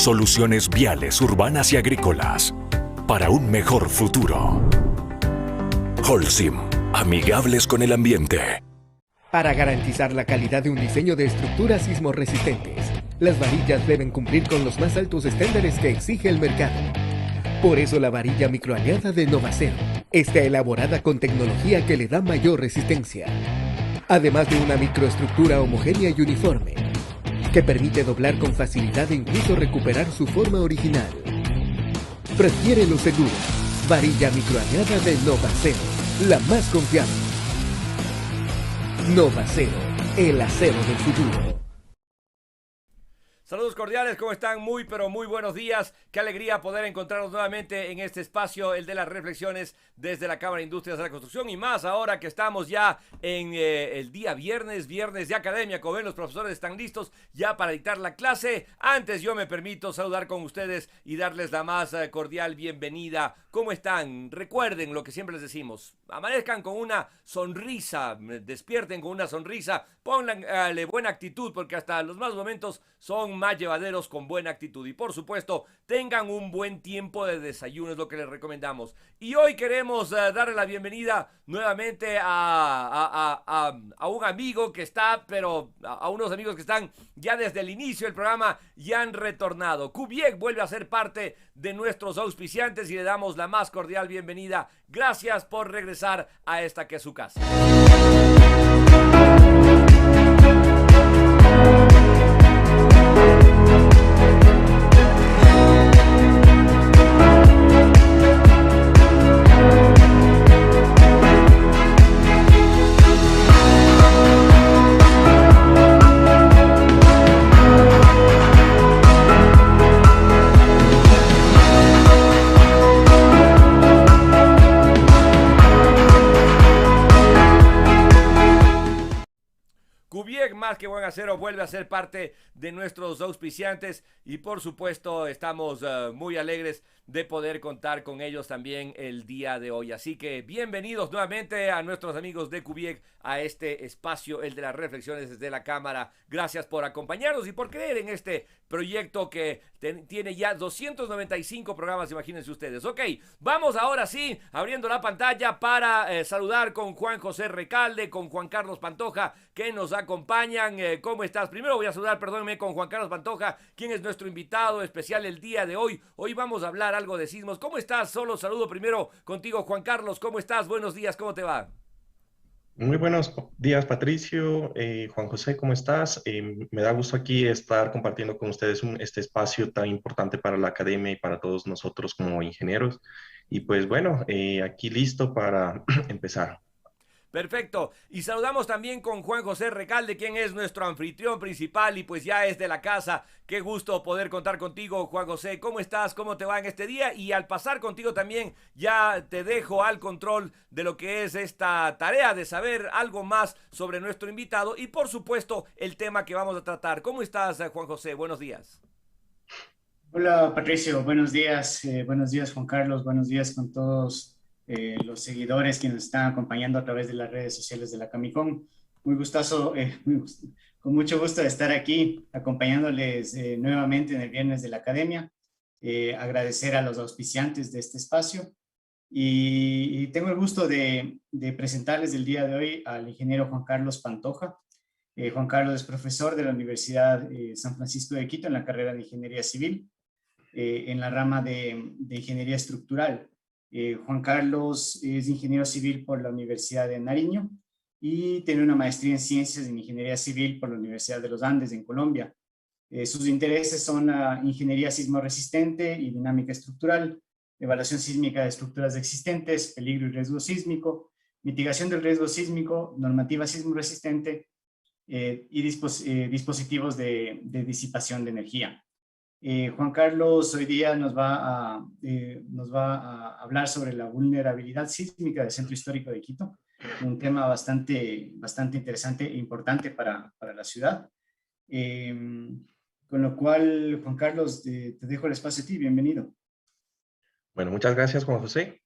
Soluciones viales, urbanas y agrícolas para un mejor futuro. Holcim, amigables con el ambiente. Para garantizar la calidad de un diseño de estructuras sismorresistentes, las varillas deben cumplir con los más altos estándares que exige el mercado. Por eso la varilla microaliada de Novacero está elaborada con tecnología que le da mayor resistencia, además de una microestructura homogénea y uniforme, que permite doblar con facilidad e incluso recuperar su forma original. Prefiere lo seguro. Varilla microaliada de Novacero, la más confiable. Novacero, el acero del futuro. Saludos cordiales, ¿cómo están? Muy, pero muy buenos días. Qué alegría poder encontrarnos nuevamente en este espacio, el de las reflexiones desde la Cámara de Industrias de la Construcción. Y más ahora que estamos ya en el día viernes de academia. Como ven, los profesores están listos ya para dictar la clase. Antes yo me permito saludar con ustedes y darles la más cordial bienvenida. ¿Cómo están? Recuerden lo que siempre les decimos. Amanezcan con una sonrisa, despierten con una sonrisa, pónganle buena actitud porque hasta los malos momentos son más llevaderos con buena actitud. Y por supuesto, tengan un buen tiempo de desayuno, es lo que les recomendamos. Y hoy queremos darle la bienvenida nuevamente a un amigo que está, pero a unos amigos que están ya desde el inicio del programa y han retornado. Kubiek vuelve a ser parte de nuestros auspiciantes y le damos la más cordial bienvenida. Gracias por regresar a esta que es su casa. Kubiek, más que buen acero, vuelve a ser parte de nuestros auspiciantes y por supuesto estamos muy alegres de poder contar con ellos también el día de hoy. Así que bienvenidos nuevamente a nuestros amigos de Kubiek a este espacio, el de las reflexiones desde la Cámara. Gracias por acompañarnos y por creer en este proyecto que tiene ya 295 programas, imagínense ustedes. Ok, vamos ahora sí, abriendo la pantalla para saludar con Juan José Recalde, con Juan Carlos Pantoja, que nos acompañan. ¿Cómo estás? Primero voy a saludar, perdónenme, con Juan Carlos Pantoja, quien es nuestro invitado especial el día de hoy. Hoy vamos a hablar algo de sismos. ¿Cómo estás? Solo saludo primero contigo, Juan Carlos. ¿Cómo estás? Buenos días, ¿cómo te va? Muy buenos días, Patricio. Juan José, ¿cómo estás? Me da gusto aquí estar compartiendo con ustedes este espacio tan importante para la academia y para todos nosotros como ingenieros. Y pues bueno, aquí listo para empezar. Perfecto. Y saludamos también con Juan José Recalde, quien es nuestro anfitrión principal y pues ya es de la casa. Qué gusto poder contar contigo, Juan José. ¿Cómo estás? ¿Cómo te va en este día? Y al pasar contigo también, ya te dejo al control de lo que es esta tarea de saber algo más sobre nuestro invitado y por supuesto el tema que vamos a tratar. ¿Cómo estás, Juan José? Buenos días. Hola Patricio, buenos días. Buenos días Juan Carlos, buenos días con todos los seguidores que nos están acompañando a través de las redes sociales de la Camicom. Muy gustoso, con mucho gusto de estar aquí acompañándoles nuevamente en el Viernes de la Academia. Agradecer a los auspiciantes de este espacio y tengo el gusto de presentarles el día de hoy al ingeniero Juan Carlos Pantoja. Juan Carlos es profesor de la Universidad San Francisco de Quito en la carrera de Ingeniería Civil, en la rama de Ingeniería Estructural. Juan Carlos es ingeniero civil por la Universidad de Nariño y tiene una maestría en Ciencias en Ingeniería Civil por la Universidad de los Andes en Colombia. Sus intereses son la ingeniería sismorresistente y dinámica estructural, evaluación sísmica de estructuras existentes, peligro y riesgo sísmico, mitigación del riesgo sísmico, normativa sismorresistente y dispositivos de disipación de energía. Juan Carlos hoy día nos va a hablar sobre la vulnerabilidad sísmica del Centro Histórico de Quito, un tema bastante interesante e importante para la ciudad. Con lo cual, Juan Carlos, te dejo el espacio a ti, bienvenido. Bueno, muchas gracias, Juan José.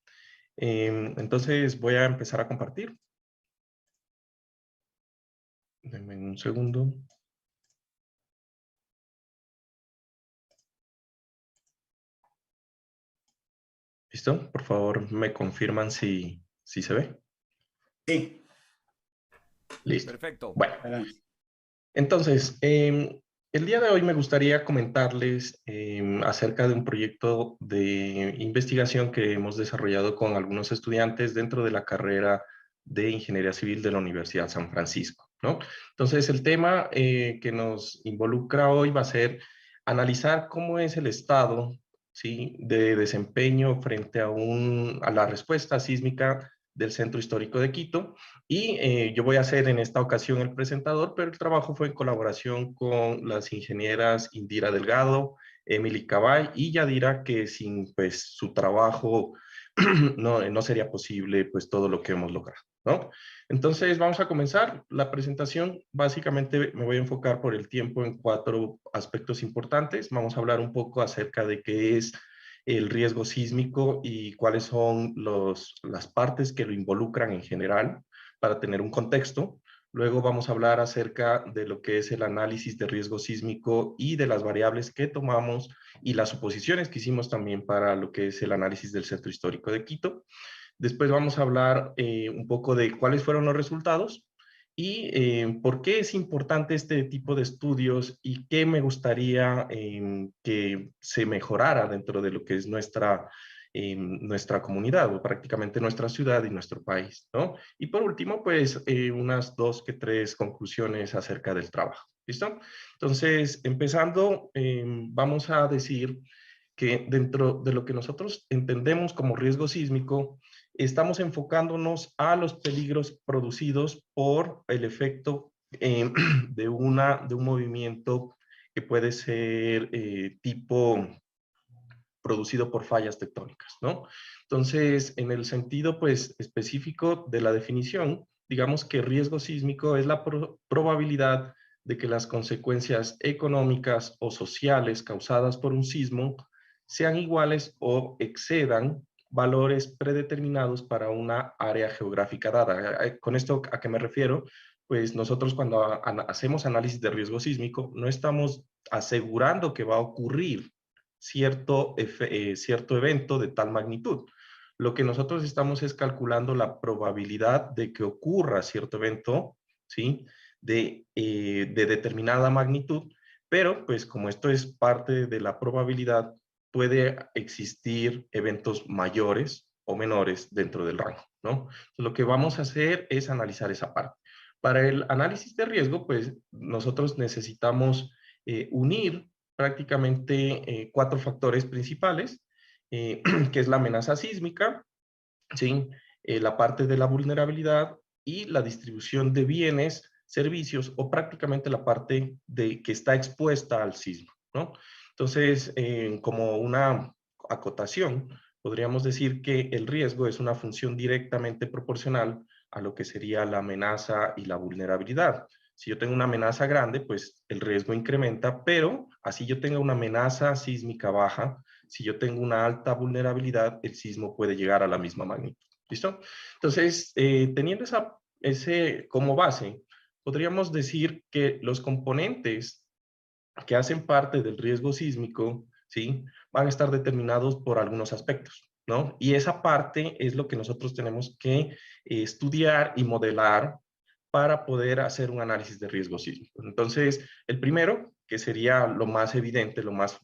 Entonces voy a empezar a compartir. Denme un segundo. ¿Listo? Por favor, me confirman si se ve. Sí, Listo. Perfecto. Bueno, adelante. entonces, el día de hoy me gustaría comentarles acerca de un proyecto de investigación que hemos desarrollado con algunos estudiantes dentro de la carrera de Ingeniería Civil de la Universidad San Francisco, ¿no? Entonces, el tema que nos involucra hoy va a ser analizar cómo es el estado, ¿sí?, de desempeño frente a la respuesta sísmica del Centro Histórico de Quito. Y yo voy a ser en esta ocasión el presentador, pero el trabajo fue en colaboración con las ingenieras Indira Delgado, Emily Cabay y Yadira, que sin pues su trabajo no sería posible pues todo lo que hemos logrado, ¿no? Entonces vamos a comenzar la presentación. Básicamente me voy a enfocar por el tiempo en 4 aspectos importantes. Vamos a hablar un poco acerca de qué es el riesgo sísmico y cuáles son las partes que lo involucran en general, para tener un contexto. Luego vamos a hablar acerca de lo que es el análisis de riesgo sísmico y de las variables que tomamos y las suposiciones que hicimos también para lo que es el análisis del Centro Histórico de Quito. Después vamos a hablar un poco de cuáles fueron los resultados y por qué es importante este tipo de estudios y qué me gustaría que se mejorara dentro de lo que es nuestra comunidad o prácticamente nuestra ciudad y nuestro país, ¿no? Y por último, pues unas 2 que 3 conclusiones acerca del trabajo. ¿Listo? Entonces, empezando, vamos a decir que dentro de lo que nosotros entendemos como riesgo sísmico, estamos enfocándonos a los peligros producidos por el efecto de un movimiento que puede ser tipo producido por fallas tectónicas, ¿no? Entonces, en el sentido, pues, específico de la definición, digamos que riesgo sísmico es la probabilidad de que las consecuencias económicas o sociales causadas por un sismo sean iguales o excedan valores predeterminados para una área geográfica dada. Con esto, ¿a qué me refiero? Pues nosotros cuando hacemos análisis de riesgo sísmico, no estamos asegurando que va a ocurrir cierto evento de tal magnitud. Lo que nosotros estamos es calculando la probabilidad de que ocurra cierto evento, ¿sí?, de determinada magnitud, pero pues como esto es parte de la probabilidad, puede existir eventos mayores o menores dentro del rango, ¿no? Entonces, lo que vamos a hacer es analizar esa parte. Para el análisis de riesgo, pues nosotros necesitamos unir prácticamente 4 factores principales, que es la amenaza sísmica, ¿sí?, la parte de la vulnerabilidad y la distribución de bienes, servicios o prácticamente la parte que está expuesta al sismo, ¿no? Entonces, como una acotación, podríamos decir que el riesgo es una función directamente proporcional a lo que sería la amenaza y la vulnerabilidad. Si yo tengo una amenaza grande, pues el riesgo incrementa, pero así yo tenga una amenaza sísmica baja, si yo tengo una alta vulnerabilidad, el sismo puede llegar a la misma magnitud. ¿Listo? Entonces, teniendo ese como base, podríamos decir que los componentes que hacen parte del riesgo sísmico, ¿sí?, van a estar determinados por algunos aspectos, ¿no? Y esa parte es lo que nosotros tenemos que estudiar y modelar para poder hacer un análisis de riesgo sísmico. Entonces, el primero, que sería lo más evidente, lo más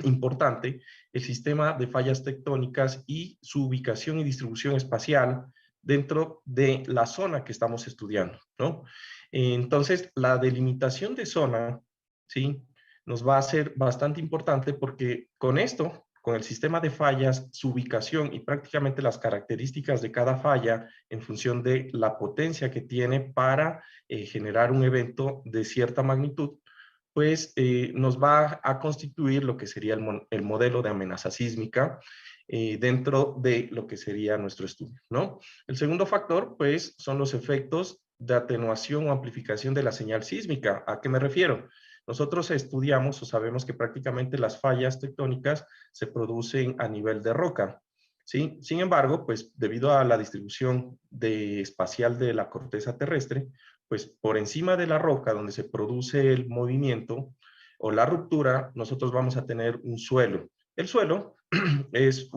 importante, el sistema de fallas tectónicas y su ubicación y distribución espacial dentro de la zona que estamos estudiando, ¿no? Entonces, la delimitación de zona, ¿sí?, nos va a ser bastante importante porque con esto, con el sistema de fallas, su ubicación y prácticamente las características de cada falla en función de la potencia que tiene para generar un evento de cierta magnitud, pues nos va a constituir lo que sería el modelo de amenaza sísmica dentro de lo que sería nuestro estudio, ¿no? El segundo factor, pues, son los efectos de atenuación o amplificación de la señal sísmica. ¿A qué me refiero? Nosotros estudiamos o sabemos que prácticamente las fallas tectónicas se producen a nivel de roca, ¿sí? Sin embargo, pues debido a la distribución espacial de la corteza terrestre, pues por encima de la roca donde se produce el movimiento o la ruptura, nosotros vamos a tener un suelo. El suelo es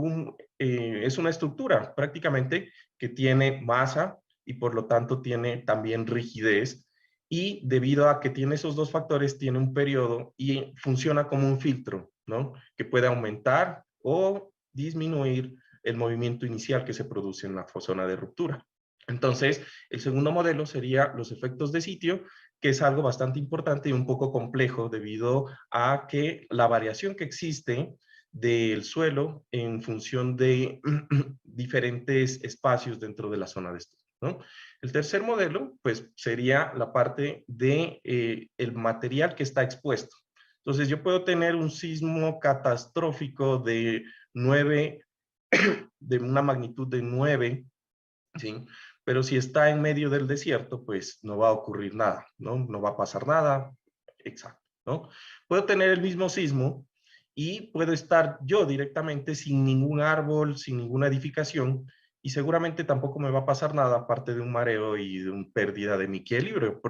es una estructura prácticamente que tiene masa y por lo tanto tiene también rigidez, y debido a que tiene esos dos factores, tiene un periodo y funciona como un filtro, ¿no? Que puede aumentar o disminuir el movimiento inicial que se produce en la zona de ruptura. Entonces, el segundo modelo sería los efectos de sitio, que es algo bastante importante y un poco complejo debido a que la variación que existe del suelo en función de diferentes espacios dentro de la zona de estudio, ¿no? El tercer modelo, pues, sería la parte de el material que está expuesto. Entonces, yo puedo tener un sismo catastrófico de 9, de una magnitud de 9, ¿sí? Pero si está en medio del desierto, pues no va a ocurrir nada, ¿no? No va a pasar nada, exacto, ¿no? Puedo tener el mismo sismo y puedo estar yo directamente sin ningún árbol, sin ninguna edificación, y seguramente tampoco me va a pasar nada aparte de un mareo y de una pérdida de mi equilibrio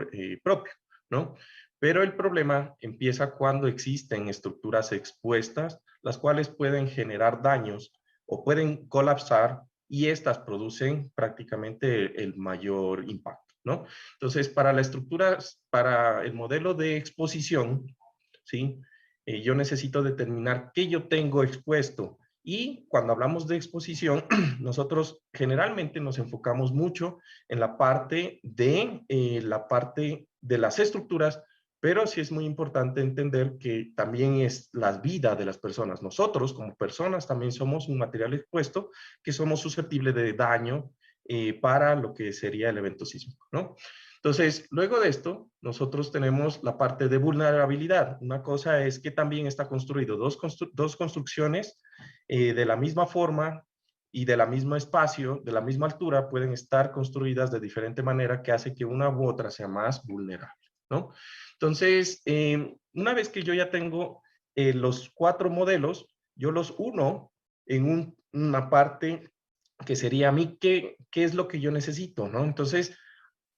propio, ¿no? Pero el problema empieza cuando existen estructuras expuestas, las cuales pueden generar daños o pueden colapsar, y estas producen prácticamente el mayor impacto, ¿no? Entonces, para la estructura, para el modelo de exposición, ¿sí? Yo necesito determinar qué yo tengo expuesto, y cuando hablamos de exposición, nosotros generalmente nos enfocamos mucho en la parte de las estructuras, pero sí es muy importante entender que también es la vida de las personas. Nosotros como personas también somos un material expuesto que somos susceptibles de daño para lo que sería el evento sísmico, ¿no? Entonces, luego de esto, nosotros tenemos la parte de vulnerabilidad. Una cosa es que también está construido dos construcciones de la misma forma y de la mismo espacio, de la misma altura, pueden estar construidas de diferente manera, que hace que una u otra sea más vulnerable, ¿no? Entonces, una vez que yo ya tengo los 4 modelos, yo los uno en una parte que sería a mí, ¿qué es lo que yo necesito, ¿no? Entonces,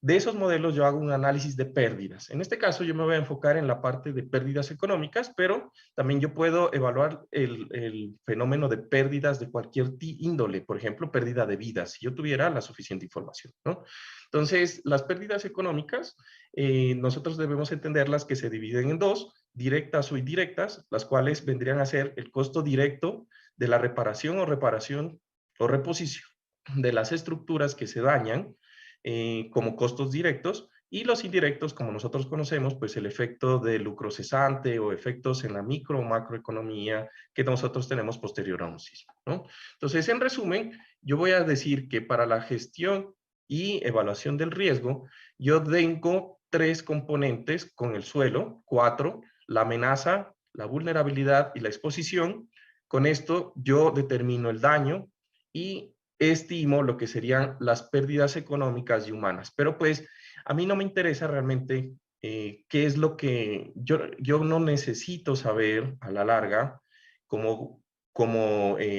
de esos modelos yo hago un análisis de pérdidas. En este caso yo me voy a enfocar en la parte de pérdidas económicas, pero también yo puedo evaluar el fenómeno de pérdidas de cualquier índole, por ejemplo, pérdida de vidas, si yo tuviera la suficiente información, ¿no? Entonces, las pérdidas económicas, nosotros debemos entenderlas que se dividen en dos, directas o indirectas, las cuales vendrían a ser el costo directo de la reparación o reposición de las estructuras que se dañan, como costos directos, y los indirectos, como nosotros conocemos, pues el efecto de lucro cesante o efectos en la micro o macroeconomía que nosotros tenemos posterior a un sismo, ¿no? Entonces, en resumen, yo voy a decir que para la gestión y evaluación del riesgo, yo tengo 3 componentes con el suelo, 4, la amenaza, la vulnerabilidad y la exposición. Con esto yo determino el daño y estimo lo que serían las pérdidas económicas y humanas. Pero pues a mí no me interesa realmente qué es lo que yo no necesito saber a la larga como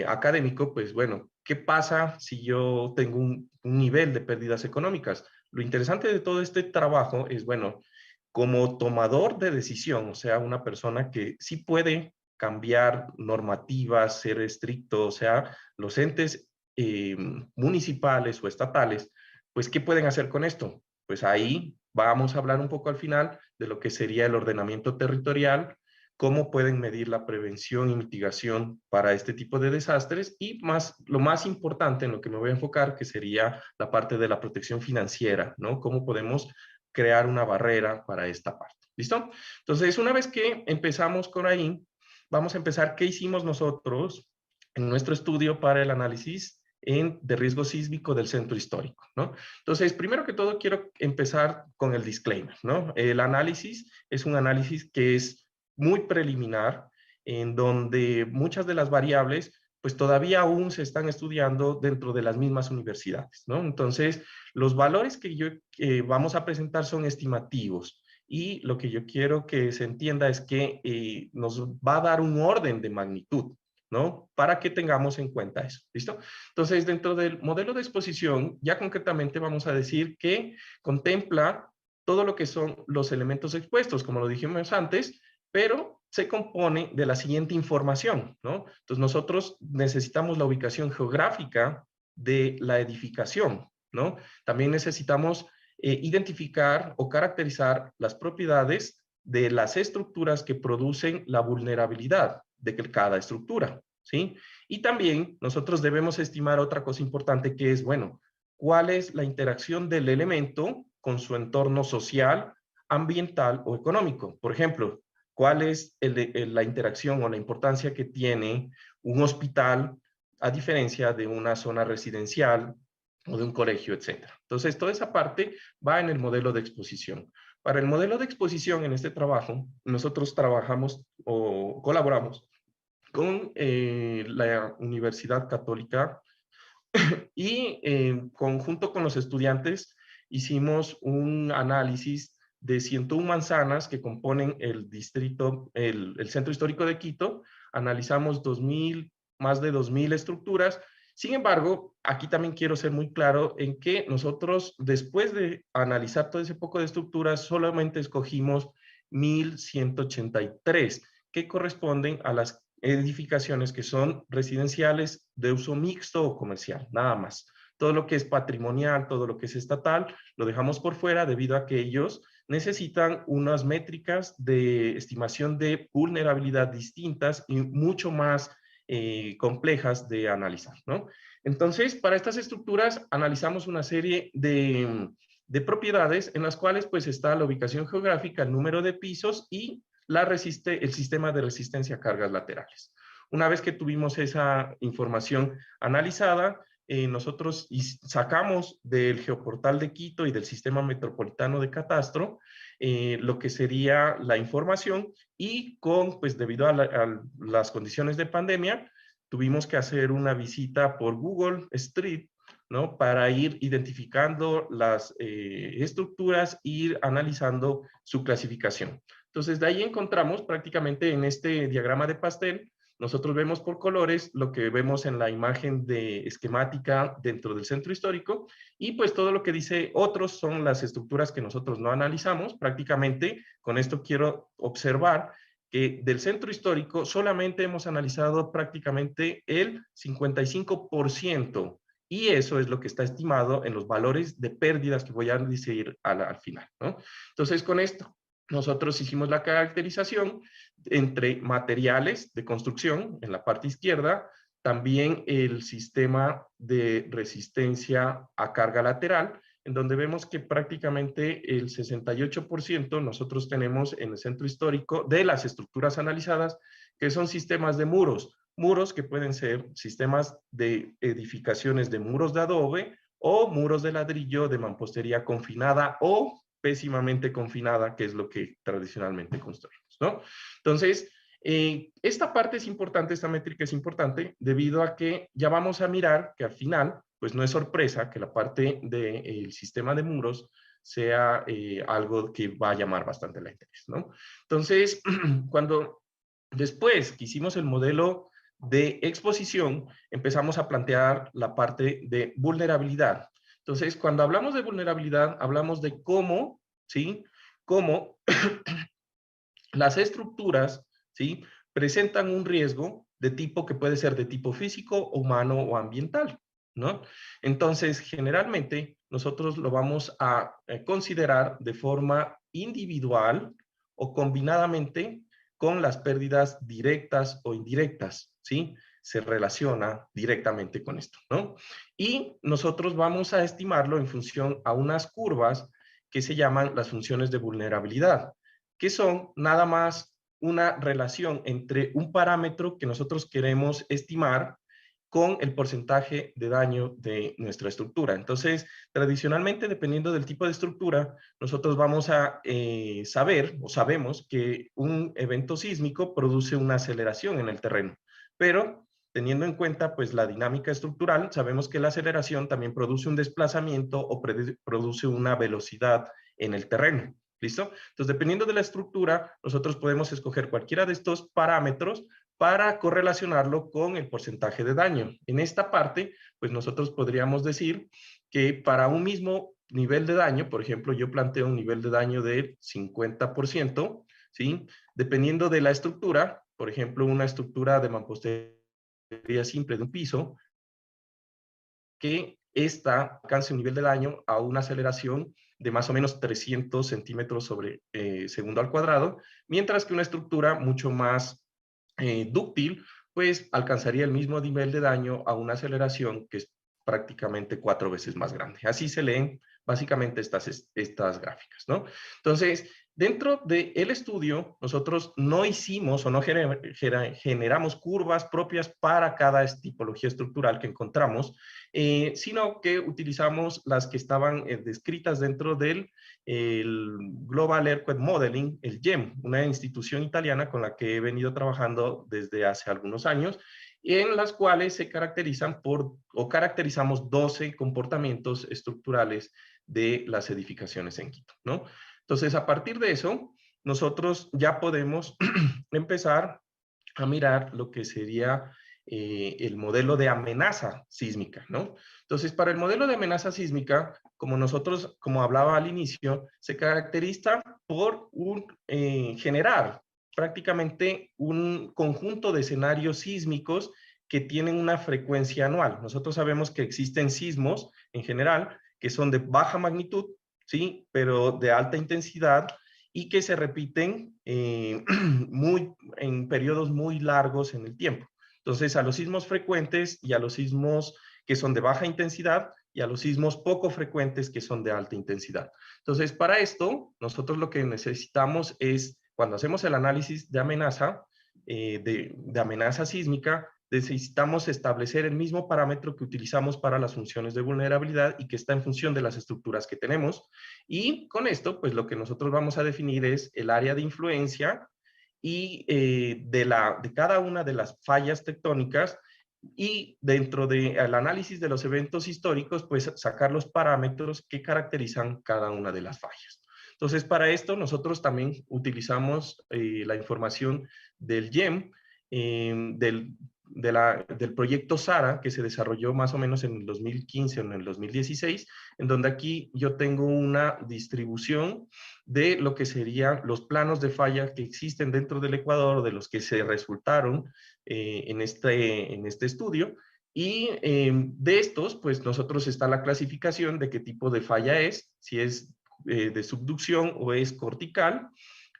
académico, pues bueno, ¿qué pasa si yo tengo un nivel de pérdidas económicas? Lo interesante de todo este trabajo es, bueno, como tomador de decisión, o sea, una persona que sí puede cambiar normativas, ser estricto, o sea, los entes municipales o estatales, pues, ¿qué pueden hacer con esto? Pues ahí vamos a hablar un poco al final de lo que sería el ordenamiento territorial, cómo pueden medir la prevención y mitigación para este tipo de desastres, y lo más importante en lo que me voy a enfocar, que sería la parte de la protección financiera, ¿no? Cómo podemos crear una barrera para esta parte. ¿Listo? Entonces, una vez que empezamos con ahí, vamos a empezar qué hicimos nosotros en nuestro estudio para el análisis de riesgo sísmico del centro histórico, ¿no? Entonces, primero que todo, quiero empezar con el disclaimer, ¿no? El análisis es un análisis que es muy preliminar, en donde muchas de las variables, pues todavía aún se están estudiando dentro de las mismas universidades, ¿no? Entonces, los valores que vamos a presentar son estimativos, y lo que yo quiero que se entienda es que nos va a dar un orden de magnitud, ¿no? Para que tengamos en cuenta eso, ¿listo? Entonces, dentro del modelo de exposición, ya concretamente vamos a decir que contempla todo lo que son los elementos expuestos, como lo dijimos antes, pero se compone de la siguiente información, ¿no? Entonces nosotros necesitamos la ubicación geográfica de la edificación, ¿no? También necesitamos identificar o caracterizar las propiedades de las estructuras que producen la vulnerabilidad de cada estructura, ¿sí? Y también nosotros debemos estimar otra cosa importante que es, bueno, ¿cuál es la interacción del elemento con su entorno social, ambiental o económico? Por ejemplo, ¿cuál es la interacción o la importancia que tiene un hospital a diferencia de una zona residencial o de un colegio, etcétera? Entonces, toda esa parte va en el modelo de exposición. Para el modelo de exposición en este trabajo, nosotros trabajamos o colaboramos con la Universidad Católica y conjunto con los estudiantes hicimos un análisis de 101 manzanas que componen el distrito, el centro histórico de Quito. Analizamos más de 2.000 estructuras. Sin embargo, aquí también quiero ser muy claro en que nosotros, después de analizar todo ese poco de estructuras, solamente escogimos 1.183, que corresponden a las edificaciones que son residenciales de uso mixto o comercial, nada más. Todo lo que es patrimonial, todo lo que es estatal, lo dejamos por fuera debido a que ellos necesitan unas métricas de estimación de vulnerabilidad distintas y mucho más complejas de analizar, ¿no? Entonces, para estas estructuras analizamos una serie de propiedades en las cuales pues está la ubicación geográfica, el número de pisos y el sistema de resistencia a cargas laterales. Una vez que tuvimos esa información analizada, nosotros sacamos del Geoportal de Quito y del Sistema Metropolitano de Catastro lo que sería la información y pues debido a las condiciones de pandemia, tuvimos que hacer una visita por Google Street, ¿no? Para ir identificando las estructuras, ir analizando su clasificación. Entonces, de ahí encontramos prácticamente en este diagrama de pastel, nosotros vemos por colores lo que vemos en la imagen de esquemática dentro del centro histórico y pues todo lo que dice otros son las estructuras que nosotros no analizamos. Prácticamente con esto quiero observar que del centro histórico solamente hemos analizado prácticamente el 55%. Y eso es lo que está estimado en los valores de pérdidas que voy a decir al final, ¿no? Entonces, con esto, nosotros hicimos la caracterización entre materiales de construcción en la parte izquierda, también el sistema de resistencia a carga lateral, en donde vemos que prácticamente el 68% nosotros tenemos en el centro histórico de las estructuras analizadas, que son sistemas de muros que pueden ser sistemas de edificaciones de muros de adobe o muros de ladrillo de mampostería confinada o pésimamente confinada, que es lo que tradicionalmente construimos, ¿no? Entonces, esta parte es importante, esta métrica es importante, debido a que ya vamos a mirar que al final, pues no es sorpresa que la parte del sistema de muros sea algo que va a llamar bastante la interés, ¿no? Entonces, después que hicimos el modelo de exposición, empezamos a plantear la parte de vulnerabilidad. Entonces, cuando hablamos de vulnerabilidad, hablamos de cómo, ¿sí? Cómo las estructuras, ¿sí? Presentan un riesgo de tipo que puede ser de tipo físico, humano o ambiental, ¿no? Entonces, generalmente, nosotros lo vamos a considerar de forma individual o combinadamente con las pérdidas directas o indirectas, ¿sí? Se relaciona directamente con esto, ¿no? Y nosotros vamos a estimarlo en función a unas curvas que se llaman las funciones de vulnerabilidad, que son nada más una relación entre un parámetro que nosotros queremos estimar con el porcentaje de daño de nuestra estructura. Entonces, tradicionalmente, dependiendo del tipo de estructura, nosotros vamos a saber o sabemos que un evento sísmico produce una aceleración en el terreno, pero teniendo en cuenta pues la dinámica estructural, sabemos que la aceleración también produce un desplazamiento o produce una velocidad en el terreno. ¿Listo? Entonces, dependiendo de la estructura, nosotros podemos escoger cualquiera de estos parámetros para correlacionarlo con el porcentaje de daño. En esta parte, pues nosotros podríamos decir que para un mismo nivel de daño, por ejemplo, yo planteo un nivel de daño del 50%, ¿sí? Dependiendo de la estructura, por ejemplo, una estructura de mampostería simple de un piso, que esta alcance un nivel de daño a una aceleración de más o menos 300 centímetros sobre segundo al cuadrado, mientras que una estructura mucho más dúctil, pues alcanzaría el mismo nivel de daño a una aceleración que es prácticamente 4 veces más grande. Así se leen básicamente estas gráficas, ¿no? Entonces, dentro del estudio, nosotros no hicimos o no generamos curvas propias para cada tipología estructural que encontramos, sino que utilizamos las que estaban descritas dentro del Global Earthquake Modeling, el GEM, una institución italiana con la que he venido trabajando desde hace algunos años, en las cuales se caracterizan o caracterizamos 12 comportamientos estructurales de las edificaciones en Quito, ¿no? Entonces, a partir de eso, nosotros ya podemos empezar a mirar lo que sería el modelo de amenaza sísmica, ¿no? Entonces, para el modelo de amenaza sísmica, como hablaba al inicio, se caracteriza por generar prácticamente un conjunto de escenarios sísmicos que tienen una frecuencia anual. Nosotros sabemos que existen sismos en general que son de baja magnitud, ¿sí? Pero de alta intensidad y que se repiten en periodos muy largos en el tiempo. Entonces, a los sismos frecuentes y a los sismos que son de baja intensidad y a los sismos poco frecuentes que son de alta intensidad. Entonces, para esto, nosotros lo que necesitamos es, cuando hacemos el análisis de amenaza, de amenaza sísmica, necesitamos establecer el mismo parámetro que utilizamos para las funciones de vulnerabilidad y que está en función de las estructuras que tenemos. Y con esto, pues lo que nosotros vamos a definir es el área de influencia y de cada una de las fallas tectónicas, y dentro del análisis de los eventos históricos, pues sacar los parámetros que caracterizan cada una de las fallas. Entonces, para esto nosotros también utilizamos la información del GEM, del proyecto SARA, que se desarrolló más o menos en el 2015 o en el 2016, en donde aquí yo tengo una distribución de lo que serían los planos de falla que existen dentro del Ecuador, de los que se resultaron en este estudio. Y de estos, pues nosotros está la clasificación de qué tipo de falla es, si es de subducción o es cortical,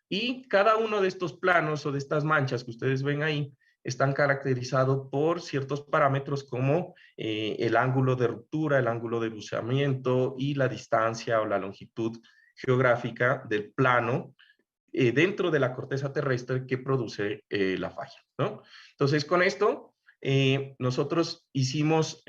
y cada uno de estos planos o de estas manchas que ustedes ven ahí están caracterizados por ciertos parámetros como el ángulo de ruptura, el ángulo de buceamiento y la distancia o la longitud geográfica del plano dentro de la corteza terrestre que produce la falla, ¿no? Entonces, con esto, nosotros hicimos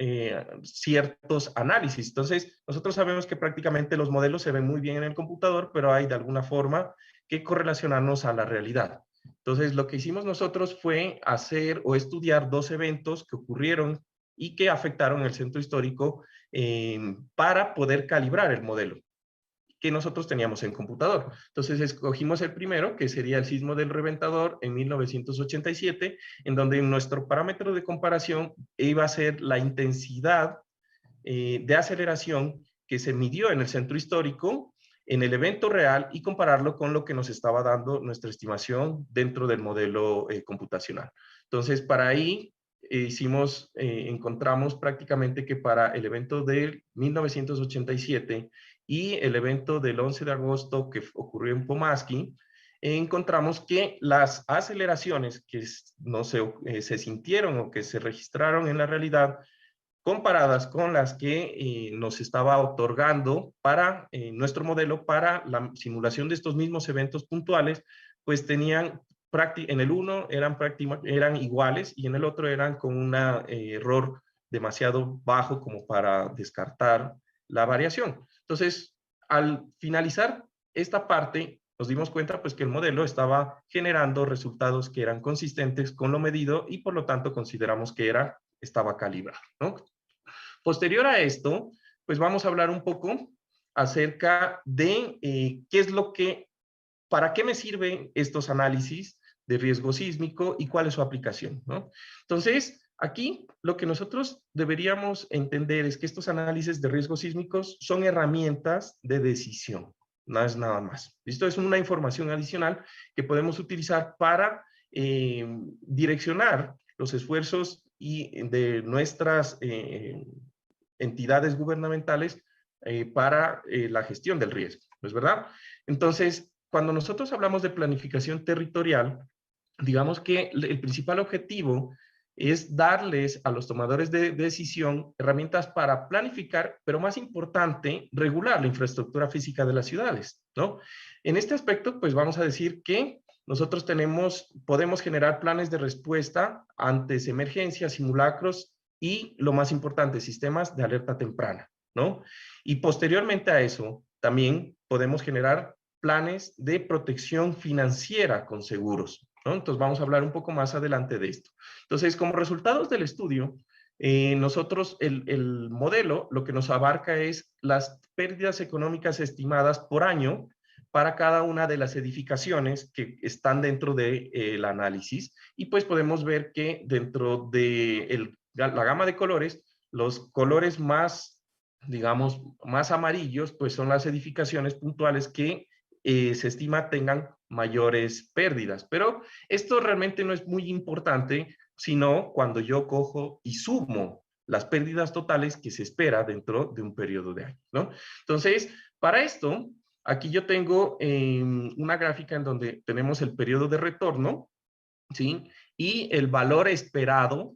ciertos análisis. Entonces, nosotros sabemos que prácticamente los modelos se ven muy bien en el computador, pero hay de alguna forma que correlacionarnos a la realidad. Entonces, lo que hicimos nosotros fue hacer o estudiar 2 eventos que ocurrieron y que afectaron el centro histórico para poder calibrar el modelo que nosotros teníamos en computador. Entonces, escogimos el primero, que sería el sismo del Reventador en 1987, en donde nuestro parámetro de comparación iba a ser la intensidad de aceleración que se midió en el centro histórico en el evento real y compararlo con lo que nos estaba dando nuestra estimación dentro del modelo computacional. Entonces, para ahí encontramos prácticamente que para el evento de 1987 y el evento del 11 de agosto que ocurrió en Pomaski, encontramos que las aceleraciones que se sintieron o que se registraron en la realidad, comparadas con las que nos estaba otorgando para nuestro modelo para la simulación de estos mismos eventos puntuales, pues tenían, en el uno eran iguales y en el otro eran con un error demasiado bajo como para descartar la variación. Entonces, al finalizar esta parte, nos dimos cuenta pues que el modelo estaba generando resultados que eran consistentes con lo medido y por lo tanto consideramos que estaba calibrado, ¿no? Posterior a esto, pues vamos a hablar un poco acerca de para qué me sirven estos análisis de riesgo sísmico y cuál es su aplicación, ¿no? Entonces, aquí lo que nosotros deberíamos entender es que estos análisis de riesgos sísmicos son herramientas de decisión, no es nada más. Esto es una información adicional que podemos utilizar para direccionar los esfuerzos de nuestras entidades gubernamentales para la gestión del riesgo, ¿no es verdad? Entonces, cuando nosotros hablamos de planificación territorial, digamos que el principal objetivo es darles a los tomadores de decisión herramientas para planificar, pero más importante, regular la infraestructura física de las ciudades, ¿no? En este aspecto, pues vamos a decir que nosotros podemos generar planes de respuesta ante emergencias, simulacros y, lo más importante, sistemas de alerta temprana, ¿no? Y posteriormente a eso, también podemos generar planes de protección financiera con seguros, ¿no? Entonces vamos a hablar un poco más adelante de esto. Entonces, como resultados del estudio, nosotros, el modelo, lo que nos abarca es las pérdidas económicas estimadas por año para cada una de las edificaciones que están dentro del análisis, y pues podemos ver que dentro de la gama de colores, los colores más, digamos, más amarillos, pues son las edificaciones puntuales que se estima tengan mayores pérdidas. Pero esto realmente no es muy importante, sino cuando yo cojo y sumo las pérdidas totales que se espera dentro de un periodo de años, ¿no? Entonces, para esto, aquí yo tengo una gráfica en donde tenemos el periodo de retorno, ¿sí? Y el valor esperado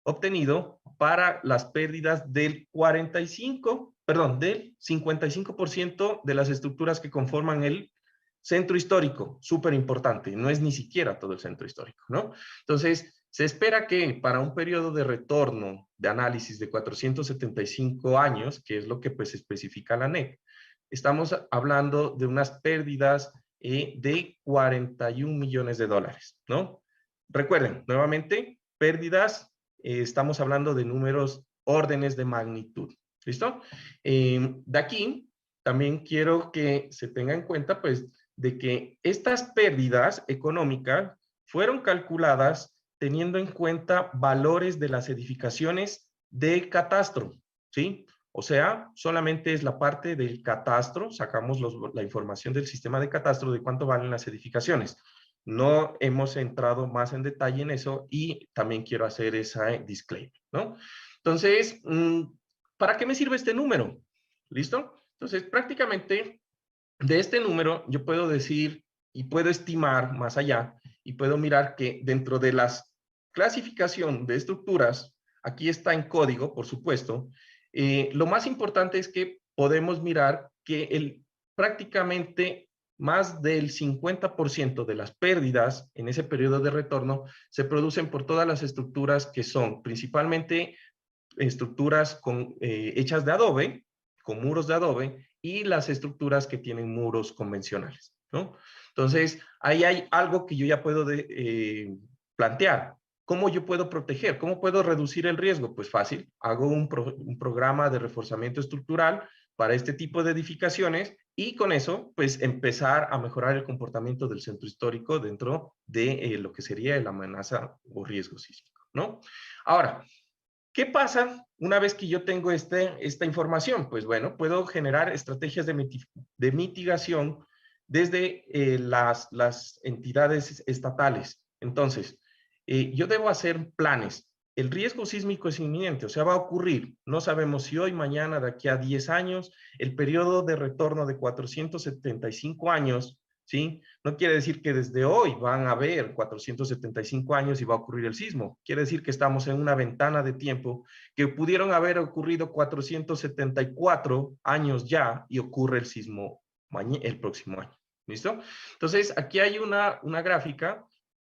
obtenido para las pérdidas del 55% de las estructuras que conforman el centro histórico. Súper importante, no es ni siquiera todo el centro histórico, ¿no? Entonces, se espera que para un periodo de retorno de análisis de 475 años, que es lo que pues especifica la NEC, estamos hablando de unas pérdidas de 41 millones de dólares, ¿no? Recuerden, nuevamente, pérdidas, estamos hablando de números, órdenes de magnitud, ¿listo? De aquí, también quiero que se tenga en cuenta, pues, de que estas pérdidas económicas fueron calculadas teniendo en cuenta valores de las edificaciones de catastro, ¿sí? O sea, solamente es la parte del catastro, sacamos la información del sistema de catastro de cuánto valen las edificaciones. No hemos entrado más en detalle en eso y también quiero hacer esa disclaimer, ¿no? Entonces, ¿para qué me sirve este número? ¿Listo? Entonces, prácticamente de este número yo puedo decir y puedo estimar más allá y puedo mirar que dentro de la clasificación de estructuras, aquí está en código, por supuesto, lo más importante es que podemos mirar que prácticamente más del 50% de las pérdidas en ese periodo de retorno se producen por todas las estructuras que son principalmente estructuras hechas de adobe, con muros de adobe, y las estructuras que tienen muros convencionales, ¿no? Entonces, ahí hay algo que yo ya puedo plantear. ¿Cómo yo puedo proteger? ¿Cómo puedo reducir el riesgo? Pues fácil, hago un programa de reforzamiento estructural para este tipo de edificaciones y con eso, pues empezar a mejorar el comportamiento del centro histórico dentro de lo que sería la amenaza o riesgo sísmico, ¿no? Ahora, ¿qué pasa una vez que yo tengo esta información? Pues bueno, puedo generar estrategias de mitigación desde las entidades estatales. Entonces, yo debo hacer planes. El riesgo sísmico es inminente, o sea, va a ocurrir. No sabemos si hoy, mañana, de aquí a 10 años, el periodo de retorno de 475 años, ¿sí? No quiere decir que desde hoy van a haber 475 años y va a ocurrir el sismo. Quiere decir que estamos en una ventana de tiempo que pudieron haber ocurrido 474 años ya y ocurre el sismo el próximo año. ¿Listo? Entonces, aquí hay una gráfica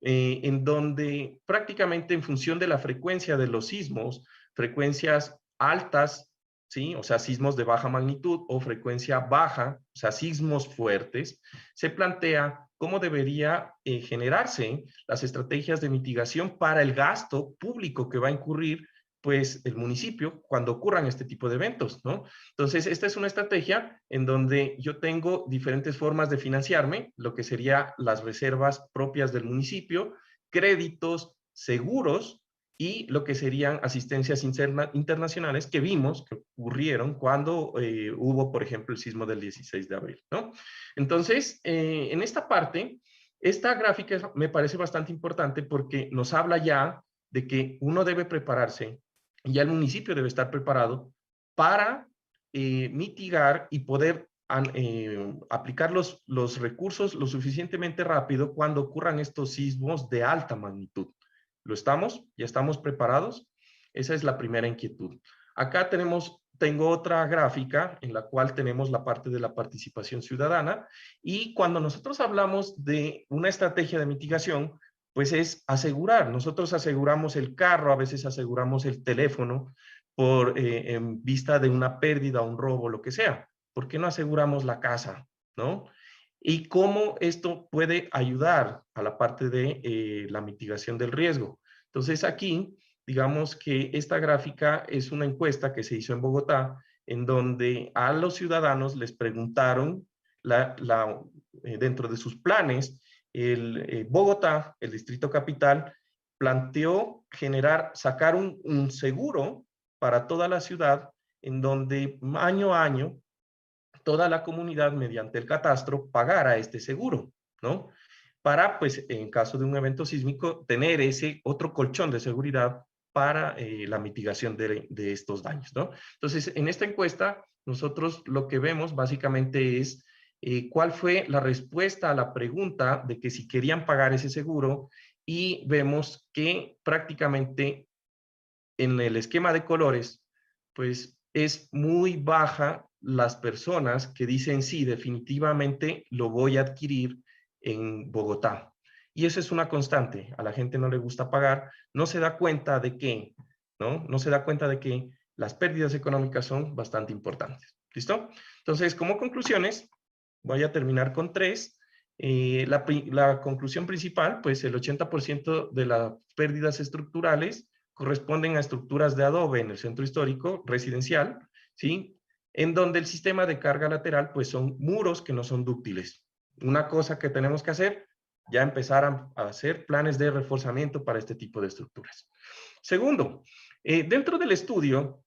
en donde prácticamente en función de la frecuencia de los sismos, frecuencias altas, ¿sí? O sea, sismos de baja magnitud o frecuencia baja, o sea, sismos fuertes, se plantea cómo debería generarse las estrategias de mitigación para el gasto público que va a incurrir pues el municipio cuando ocurran este tipo de eventos, ¿no? Entonces, esta es una estrategia en donde yo tengo diferentes formas de financiarme, lo que serían las reservas propias del municipio, créditos, seguros y lo que serían asistencias internacionales que vimos que ocurrieron cuando hubo, por ejemplo, el sismo del 16 de abril, ¿no? Entonces, en esta parte, esta gráfica me parece bastante importante porque nos habla ya de que uno debe prepararse, y ya el municipio debe estar preparado para mitigar y poder aplicar los recursos lo suficientemente rápido cuando ocurran estos sismos de alta magnitud. ¿Lo estamos? ¿Ya estamos preparados? Esa es la primera inquietud. Acá tengo otra gráfica en la cual tenemos la parte de la participación ciudadana, y cuando nosotros hablamos de una estrategia de mitigación, pues es asegurar. Nosotros aseguramos el carro, a veces aseguramos el teléfono en vista de una pérdida, un robo, lo que sea. ¿Por qué no aseguramos la casa? ¿No? Y cómo esto puede ayudar a la parte de la mitigación del riesgo. Entonces aquí, digamos que esta gráfica es una encuesta que se hizo en Bogotá, en donde a los ciudadanos les preguntaron dentro de sus planes, Bogotá, el Distrito Capital, planteó sacar un seguro para toda la ciudad, en donde año a año toda la comunidad, mediante el catastro, pagara este seguro, ¿no? Para, pues, en caso de un evento sísmico, tener ese otro colchón de seguridad para la mitigación de estos daños, ¿no? Entonces, en esta encuesta, nosotros lo que vemos básicamente es cuál fue la respuesta a la pregunta de que si querían pagar ese seguro, y vemos que prácticamente en el esquema de colores, pues es muy baja las personas que dicen sí, definitivamente lo voy a adquirir en Bogotá. Y eso es una constante. A la gente no le gusta pagar, no se da cuenta de que, ¿no? No se da cuenta de que las pérdidas económicas son bastante importantes. ¿Listo? Entonces, como conclusiones, voy a terminar con 3. La conclusión principal, pues el 80% de las pérdidas estructurales corresponden a estructuras de adobe en el centro histórico residencial, ¿sí? En donde el sistema de carga lateral, pues son muros que no son dúctiles. Una cosa que tenemos que hacer, ya empezar a hacer planes de reforzamiento para este tipo de estructuras. Segundo, dentro del estudio,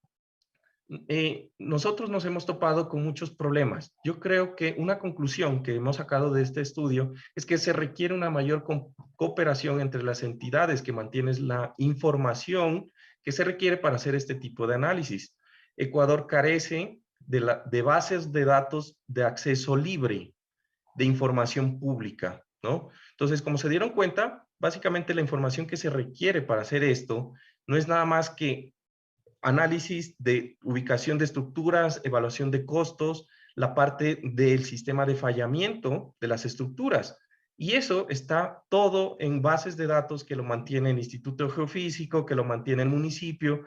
nosotros nos hemos topado con muchos problemas. Yo creo que una conclusión que hemos sacado de este estudio es que se requiere una mayor cooperación entre las entidades que mantienen la información que se requiere para hacer este tipo de análisis. Ecuador carece de bases de datos de acceso libre, de información pública, ¿no? Entonces, como se dieron cuenta, básicamente la información que se requiere para hacer esto no es nada más que análisis de ubicación de estructuras, evaluación de costos, la parte del sistema de fallamiento de las estructuras. Y eso está todo en bases de datos que lo mantiene el Instituto Geofísico, que lo mantiene el municipio,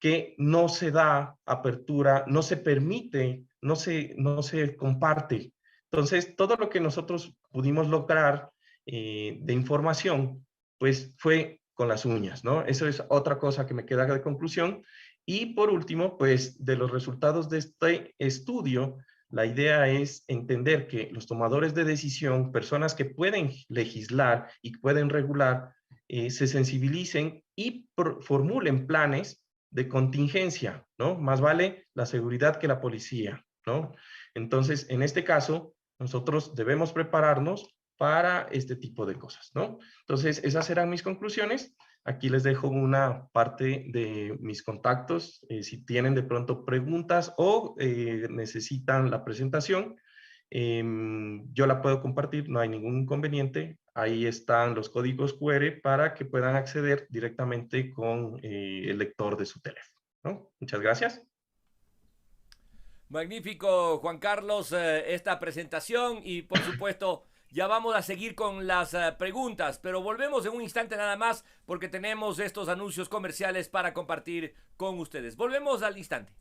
que no se da apertura, no se permite, no se comparte. Entonces, todo lo que nosotros pudimos lograr de información, pues fue con las uñas, ¿no? Eso es otra cosa que me queda de conclusión. Y por último, pues de los resultados de este estudio, la idea es entender que los tomadores de decisión, personas que pueden legislar y pueden regular, se sensibilicen y formulen planes de contingencia, ¿no? Más vale la seguridad que la policía, ¿no? Entonces, en este caso, nosotros debemos prepararnos para este tipo de cosas, ¿no? Entonces, esas serán mis conclusiones. Aquí les dejo una parte de mis contactos, si tienen de pronto preguntas o necesitan la presentación, yo la puedo compartir, no hay ningún inconveniente. Ahí están los códigos QR para que puedan acceder directamente con el lector de su teléfono, ¿no? Muchas gracias. Magnífico, Juan Carlos, esta presentación, y por supuesto ya vamos a seguir con las preguntas, pero volvemos en un instante nada más porque tenemos estos anuncios comerciales para compartir con ustedes. Volvemos al instante.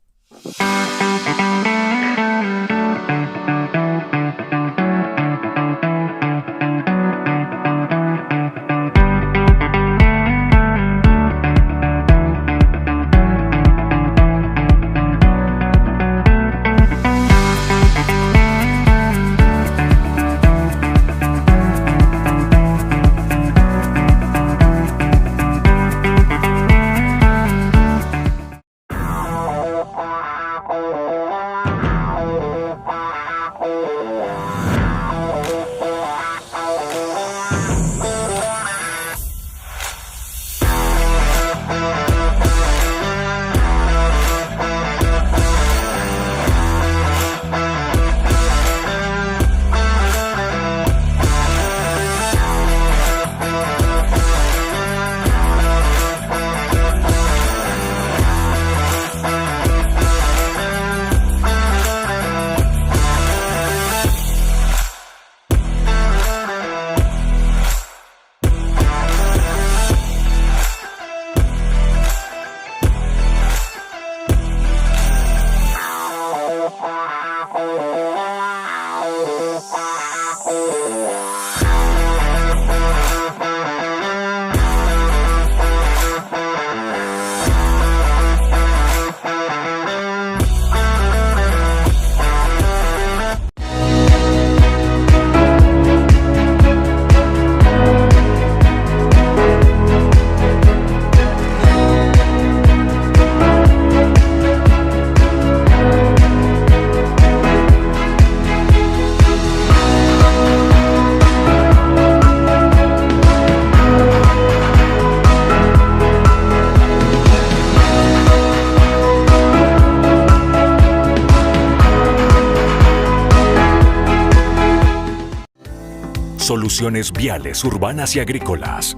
Soluciones viales, urbanas y agrícolas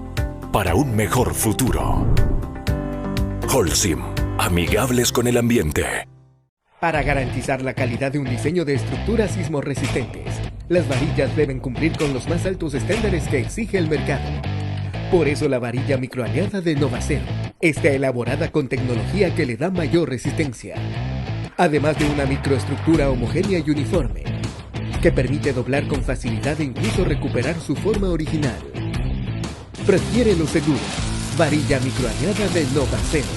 para un mejor futuro. Holcim, amigables con el ambiente. Para garantizar la calidad de un diseño de estructuras sismorresistentes, las varillas deben cumplir con los más altos estándares que exige el mercado. Por eso la varilla microaliada de Novacero está elaborada con tecnología que le da mayor resistencia, además de una microestructura homogénea y uniforme, que permite doblar con facilidad e incluso recuperar su forma original. Prefiere lo seguro. Varilla microaliada de Novacero,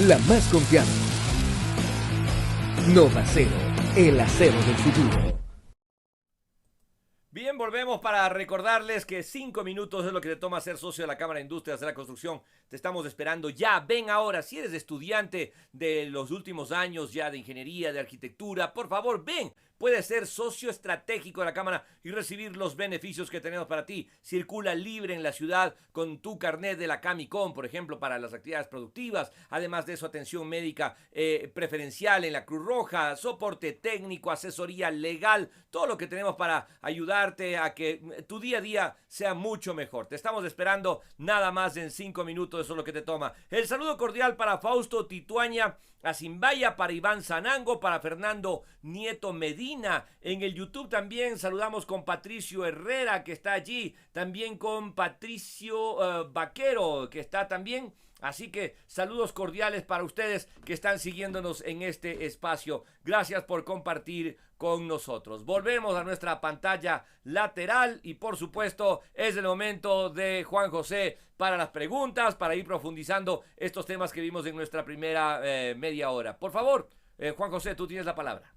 la más confiable. Novacero, el acero del futuro. Bien, volvemos para recordarles que 5 minutos es lo que te toma ser socio de la Cámara de Industrias de la Construcción. Te estamos esperando ya. Ven ahora, si eres estudiante de los últimos años ya de ingeniería, de arquitectura, por favor, ven. Puedes ser socio estratégico de la Cámara y recibir los beneficios que tenemos para ti. Circula libre en la ciudad con tu carnet de la Camicom, por ejemplo, para las actividades productivas. Además de eso, atención médica preferencial en la Cruz Roja, soporte técnico, asesoría legal, todo lo que tenemos para ayudarte a que tu día a día sea mucho mejor. Te estamos esperando nada más en 5 minutos, eso es lo que te toma. El saludo cordial para Fausto Tituaña, a Zimbaya, para Iván Zanango, para Fernando Nieto Medina. En el YouTube también saludamos con Patricio Herrera, que está allí. También con Patricio Vaquero, que está también. Así que saludos cordiales para ustedes que están siguiéndonos en este espacio. Gracias por compartir con nosotros. Volvemos a nuestra pantalla lateral y por supuesto es el momento de Juan José para las preguntas, para ir profundizando estos temas que vimos en nuestra primera media hora. Por favor, Juan José, tú tienes la palabra.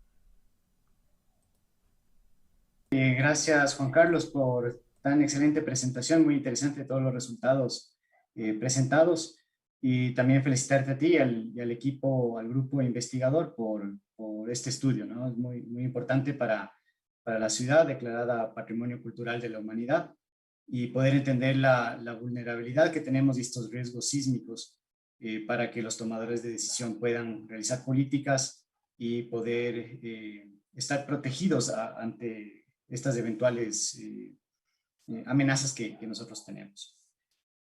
Gracias, Juan Carlos, por tan excelente presentación, muy interesante todos los resultados presentados. Y también felicitarte a ti y al equipo, al grupo investigador por este estudio, ¿no? Es muy, muy importante para la ciudad declarada Patrimonio Cultural de la Humanidad y poder entender la vulnerabilidad que tenemos y estos riesgos sísmicos para que los tomadores de decisión puedan realizar políticas y poder estar protegidos ante estas eventuales amenazas que nosotros tenemos.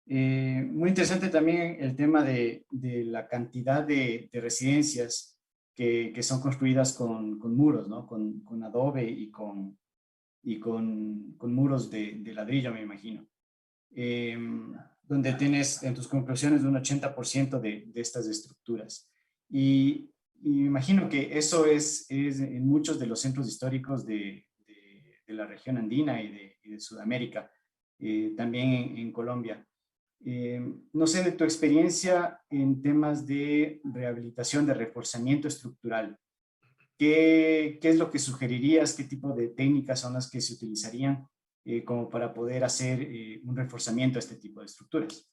Muy interesante también el tema de la cantidad de residencias que son construidas con muros, ¿no? Con adobe y con muros de ladrillo, me imagino. Donde tienes en tus conclusiones un 80% de estas estructuras. Y me imagino que eso es en muchos de los centros históricos de la región andina y de Sudamérica, también en Colombia. No sé, de tu experiencia en temas de rehabilitación, de reforzamiento estructural, ¿qué es lo que sugerirías? ¿Qué tipo de técnicas son las que se utilizarían como para poder hacer un reforzamiento a este tipo de estructuras?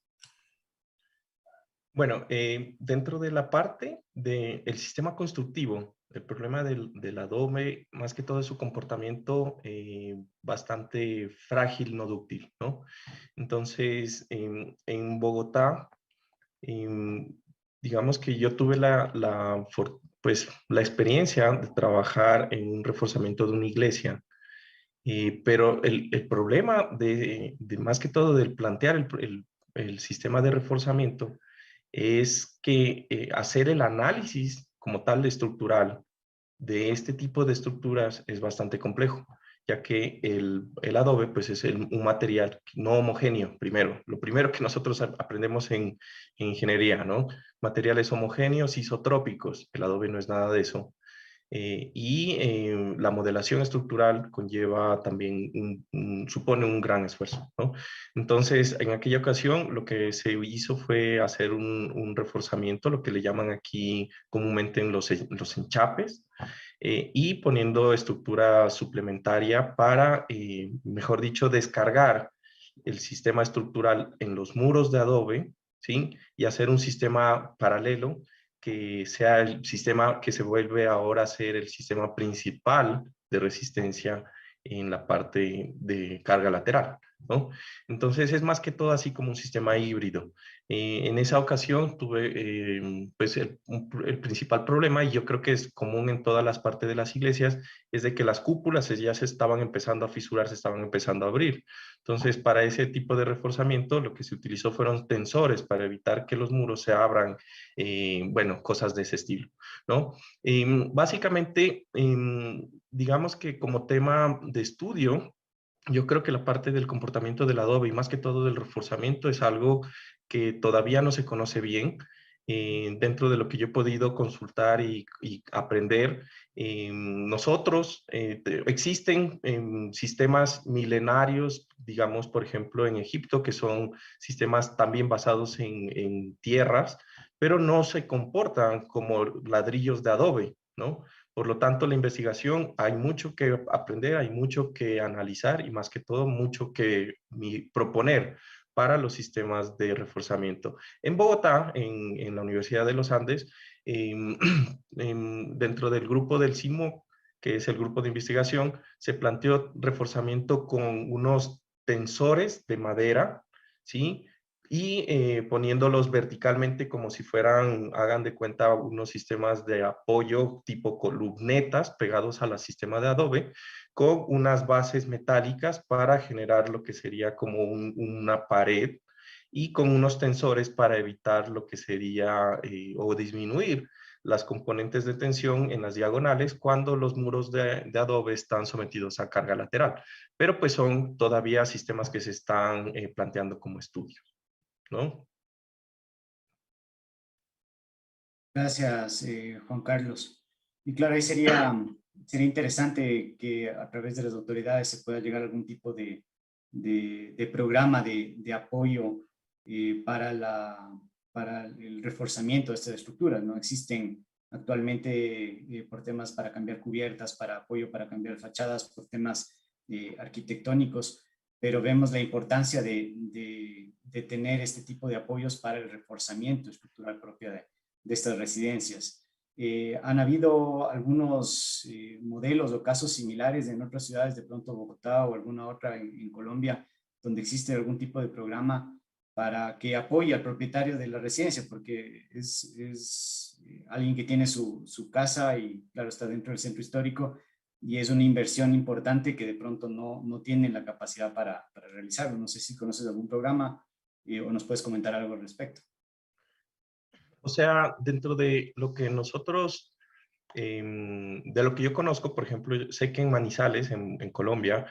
Bueno, dentro de la parte del sistema constructivo, el problema del adobe, más que todo es su comportamiento bastante frágil, no dúctil, ¿no? Entonces, en Bogotá, digamos que yo tuve la experiencia de trabajar en un reforzamiento de una iglesia, pero el problema de más que todo del plantear el sistema de reforzamiento es que hacer el análisis como tal estructural de este tipo de estructuras es bastante complejo, ya que el adobe pues es un material no homogéneo, lo primero que nosotros aprendemos en ingeniería, ¿no? Materiales homogéneos isotrópicos, el adobe no es nada de eso. La modelación estructural conlleva también, supone un gran esfuerzo, ¿no? Entonces, en aquella ocasión, lo que se hizo fue hacer un reforzamiento, lo que le llaman aquí comúnmente en los enchapes, y poniendo estructura suplementaria para, mejor dicho, descargar el sistema estructural en los muros de adobe, ¿sí? Y hacer un sistema paralelo que sea el sistema que se vuelve ahora a ser el sistema principal de resistencia en la parte de carga lateral, ¿no? Entonces es más que todo así como un sistema híbrido. En esa ocasión tuve pues el principal problema, y yo creo que es común en todas las partes de las iglesias, es de que las cúpulas ya se estaban empezando a fisurar, se estaban empezando a abrir. Entonces, para ese tipo de reforzamiento, lo que se utilizó fueron tensores para evitar que los muros se abran, bueno, cosas de ese estilo, ¿no? Básicamente, digamos que como tema de estudio, yo creo que la parte del comportamiento del adobe y más que todo del reforzamiento es algo que todavía no se conoce bien. Dentro de lo que yo he podido consultar y aprender, nosotros, existen sistemas milenarios, digamos, por ejemplo, en Egipto, que son sistemas también basados en tierras, pero no se comportan como ladrillos de adobe, ¿no? Por lo tanto, la investigación, hay mucho que aprender, hay mucho que analizar y más que todo mucho que proponer para los sistemas de reforzamiento. En Bogotá, en la Universidad de los Andes, dentro del grupo del CIMO, que es el grupo de investigación, se planteó reforzamiento con unos tensores de madera, ¿sí? Y poniéndolos verticalmente como si fueran, hagan de cuenta, unos sistemas de apoyo tipo columnetas pegados al sistema de adobe, con unas bases metálicas para generar lo que sería como una pared, y con unos tensores para evitar lo que sería o disminuir las componentes de tensión en las diagonales cuando los muros de adobe están sometidos a carga lateral. Pero pues son todavía sistemas que se están planteando como estudio, ¿no? Gracias, Juan Carlos. Y claro, ahí sería interesante que a través de las autoridades se pueda llegar a algún tipo de programa de apoyo para el reforzamiento de estas estructuras, ¿no? Existen actualmente por temas para cambiar cubiertas, para apoyo para cambiar fachadas, por temas arquitectónicos, pero vemos la importancia de tener este tipo de apoyos para el reforzamiento estructural propio de estas residencias. Han habido algunos modelos o casos similares en otras ciudades, de pronto Bogotá o alguna otra en Colombia, donde existe algún tipo de programa para que apoye al propietario de la residencia, porque es alguien que tiene su casa y claro, está dentro del centro histórico y es una inversión importante que de pronto no tiene la capacidad para realizarlo. No sé si conoces algún programa o nos puedes comentar algo al respecto. O sea, dentro de lo que nosotros, de lo que yo conozco, por ejemplo, sé que en Manizales, en Colombia,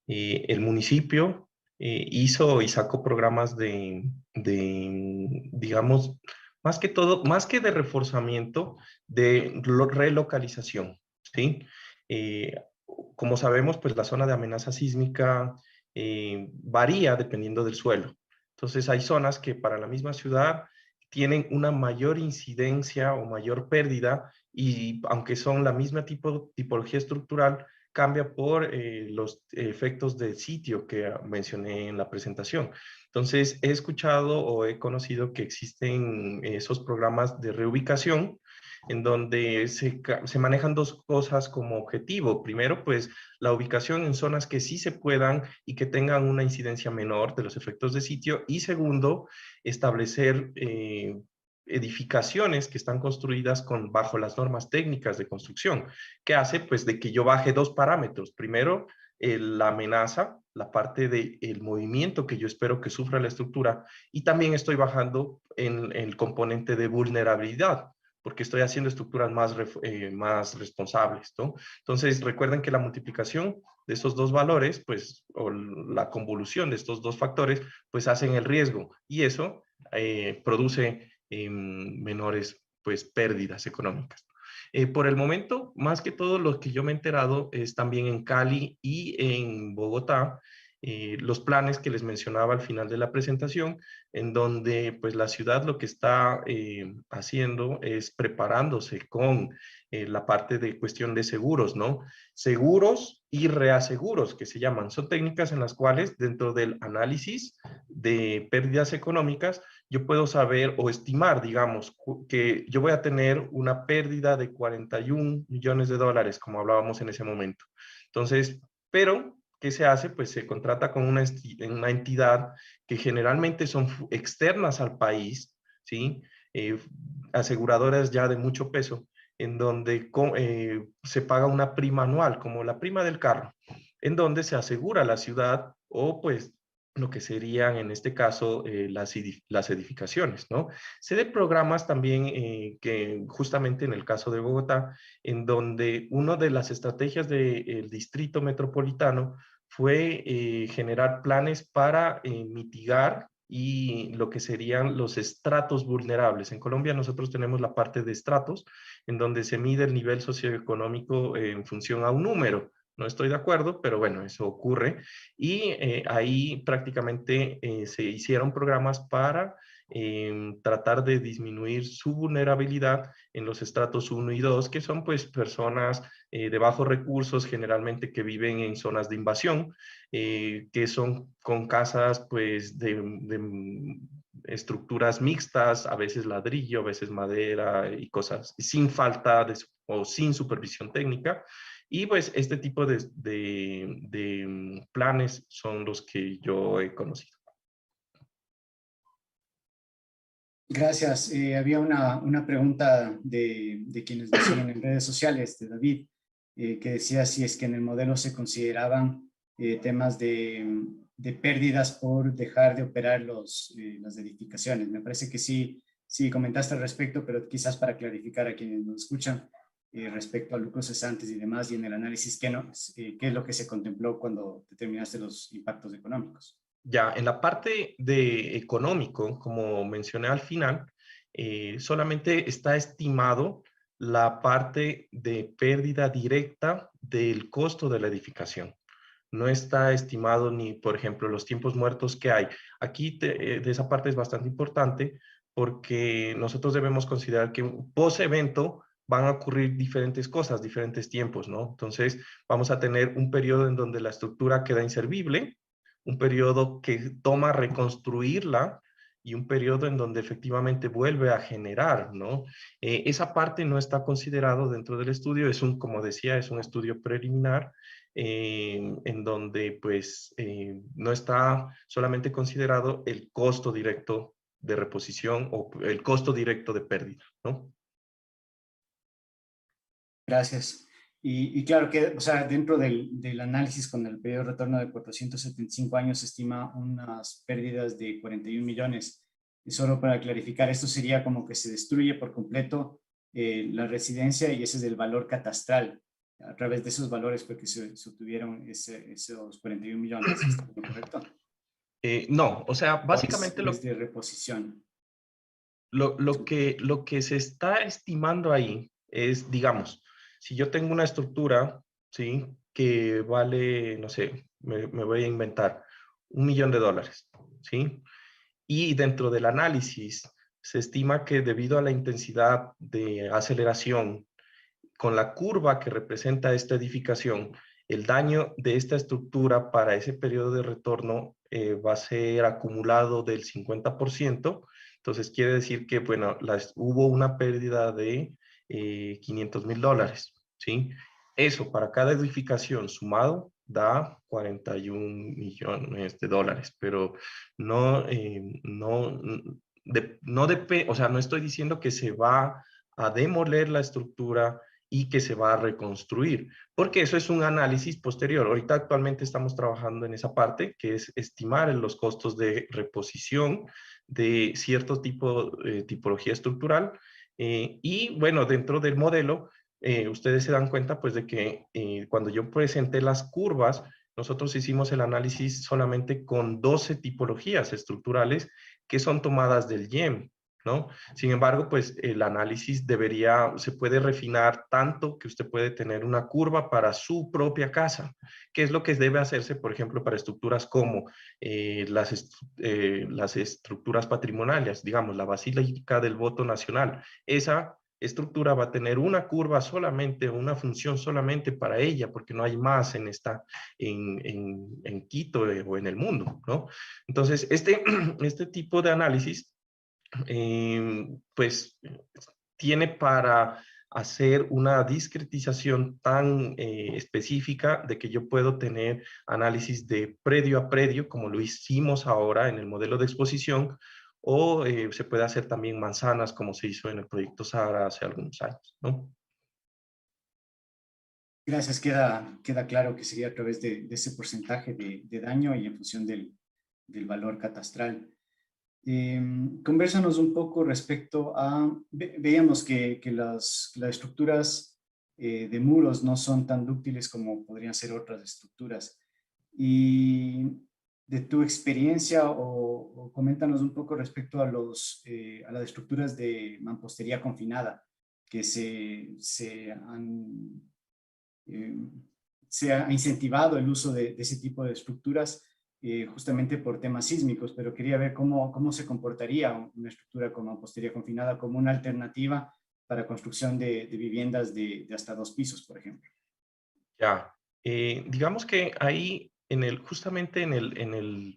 el municipio hizo y sacó programas digamos, más que todo, más que de reforzamiento, de relocalización, ¿sí? Eh, Como sabemos, pues la zona de amenaza sísmica varía dependiendo del suelo. Entonces, hay zonas que para la misma ciudad tienen una mayor incidencia o mayor pérdida, y aunque son la misma tipología estructural, cambia por los efectos del sitio que mencioné en la presentación. Entonces, he escuchado o he conocido que existen esos programas de reubicación en donde se manejan dos cosas como objetivo. Primero, pues la ubicación en zonas que sí se puedan y que tengan una incidencia menor de los efectos de sitio. Y segundo, establecer edificaciones que están construidas bajo las normas técnicas de construcción, que hace pues de que yo baje dos parámetros. Primero, la amenaza, la parte del movimiento que yo espero que sufra la estructura, y también estoy bajando en el componente de vulnerabilidad, porque estoy haciendo estructuras más responsables, ¿no? Entonces, recuerden que la multiplicación de estos dos valores, pues, o la convolución de estos dos factores, pues hacen el riesgo, y eso produce menores, pues, pérdidas económicas. Por el momento, más que todo, lo que yo me he enterado es también en Cali y en Bogotá, los planes que les mencionaba al final de la presentación, en donde pues la ciudad lo que está haciendo es preparándose con la parte de cuestión de seguros, ¿no? Seguros y reaseguros, que se llaman. Son técnicas en las cuales dentro del análisis de pérdidas económicas, yo puedo saber o estimar, digamos, que yo voy a tener una pérdida de 41 millones de dólares, como hablábamos en ese momento. Entonces, pero ¿qué se hace? Pues se contrata con una entidad que generalmente son externas al país, ¿sí? Aseguradoras ya de mucho peso, en donde se paga una prima anual, como la prima del carro, en donde se asegura la ciudad o pues lo que serían en este caso las edificaciones, ¿no? Se de programas también que justamente en el caso de Bogotá, en donde una de las estrategias del distrito metropolitano fue generar planes para mitigar y lo que serían los estratos vulnerables. En Colombia nosotros tenemos la parte de estratos, en donde se mide el nivel socioeconómico en función a un número. No estoy de acuerdo, pero bueno, eso ocurre. Y ahí prácticamente se hicieron programas para tratar de disminuir su vulnerabilidad en los estratos 1 y 2, que son pues personas de bajos recursos, generalmente que viven en zonas de invasión, que son con casas pues de estructuras mixtas, a veces ladrillo, a veces madera y cosas, sin falta o sin supervisión técnica. Y pues este tipo de planes son los que yo he conocido. Gracias. Había una pregunta de quienes nos siguen en redes sociales, de David, que decía si es que en el modelo se consideraban temas de pérdidas por dejar de operar las edificaciones. Me parece que sí comentaste al respecto, pero quizás para clarificar a quienes nos escuchan respecto a lucros cesantes y demás, y en el análisis, ¿qué es lo que se contempló cuando determinaste los impactos económicos? Ya, en la parte de económico, como mencioné al final, solamente está estimado la parte de pérdida directa del costo de la edificación. No está estimado ni, por ejemplo, los tiempos muertos que hay. Aquí de esa parte es bastante importante porque nosotros debemos considerar que post-evento van a ocurrir diferentes cosas, diferentes tiempos, ¿no? Entonces, vamos a tener un periodo en donde la estructura queda inservible, un periodo que toma reconstruirla y un periodo en donde efectivamente vuelve a generar, ¿no? Esa parte no está considerado dentro del estudio, como decía, es un estudio preliminar en donde pues no está solamente considerado el costo directo de reposición o el costo directo de pérdida, ¿no? Gracias. Y claro que, o sea, dentro del análisis con el periodo de retorno de 475 años se estima unas pérdidas de 41 millones. Y solo para clarificar, esto sería como que se destruye por completo la residencia y ese es el valor catastral. A través de esos valores fue que se obtuvieron esos 41 millones, ¿está correcto? No, o sea, básicamente es de reposición. Lo que se está estimando ahí es, digamos, si yo tengo una estructura, ¿sí? Que vale, no sé, me voy a inventar, $1.000.000, ¿sí? Y dentro del análisis se estima que debido a la intensidad de aceleración con la curva que representa esta edificación, el daño de esta estructura para ese periodo de retorno va a ser acumulado del 50%. Entonces quiere decir que, bueno, hubo una pérdida de $500.000, ¿sí? Eso para cada edificación sumado da 41 millones de dólares, pero no, o sea, no estoy diciendo que se va a demoler la estructura y que se va a reconstruir, porque eso es un análisis posterior. Ahorita actualmente estamos trabajando en esa parte, que es estimar los costos de reposición de cierto tipología estructural. Y bueno, dentro del modelo, ustedes se dan cuenta pues de que cuando yo presenté las curvas, nosotros hicimos el análisis solamente con 12 tipologías estructurales que son tomadas del IEM, ¿no? Sin embargo, pues el análisis se puede refinar tanto que usted puede tener una curva para su propia casa, que es lo que debe hacerse, por ejemplo, para estructuras como las estructuras patrimoniales, digamos, la Basílica del Voto Nacional. Esa estructura va a tener una curva solamente, una función solamente para ella, porque no hay más en Quito o en el mundo, ¿no? Entonces, este tipo de análisis pues tiene para hacer una discretización tan específica de que yo puedo tener análisis de predio a predio, como lo hicimos ahora en el modelo de exposición, o se puede hacer también manzanas, como se hizo en el proyecto Sahara hace algunos años, ¿no? Gracias, queda claro que sería a través de ese porcentaje de daño y en función del valor catastral. Convérsanos un poco respecto a, veíamos que las estructuras de muros no son tan dúctiles como podrían ser otras estructuras. Y de tu experiencia, o coméntanos un poco respecto a las estructuras de mampostería confinada que eh, se ha incentivado el uso de ese tipo de estructuras justamente por temas sísmicos, pero quería ver cómo se comportaría una estructura con mampostería confinada como una alternativa para construcción de viviendas de hasta 2 pisos, por ejemplo. Ya, digamos que ahí, justamente en el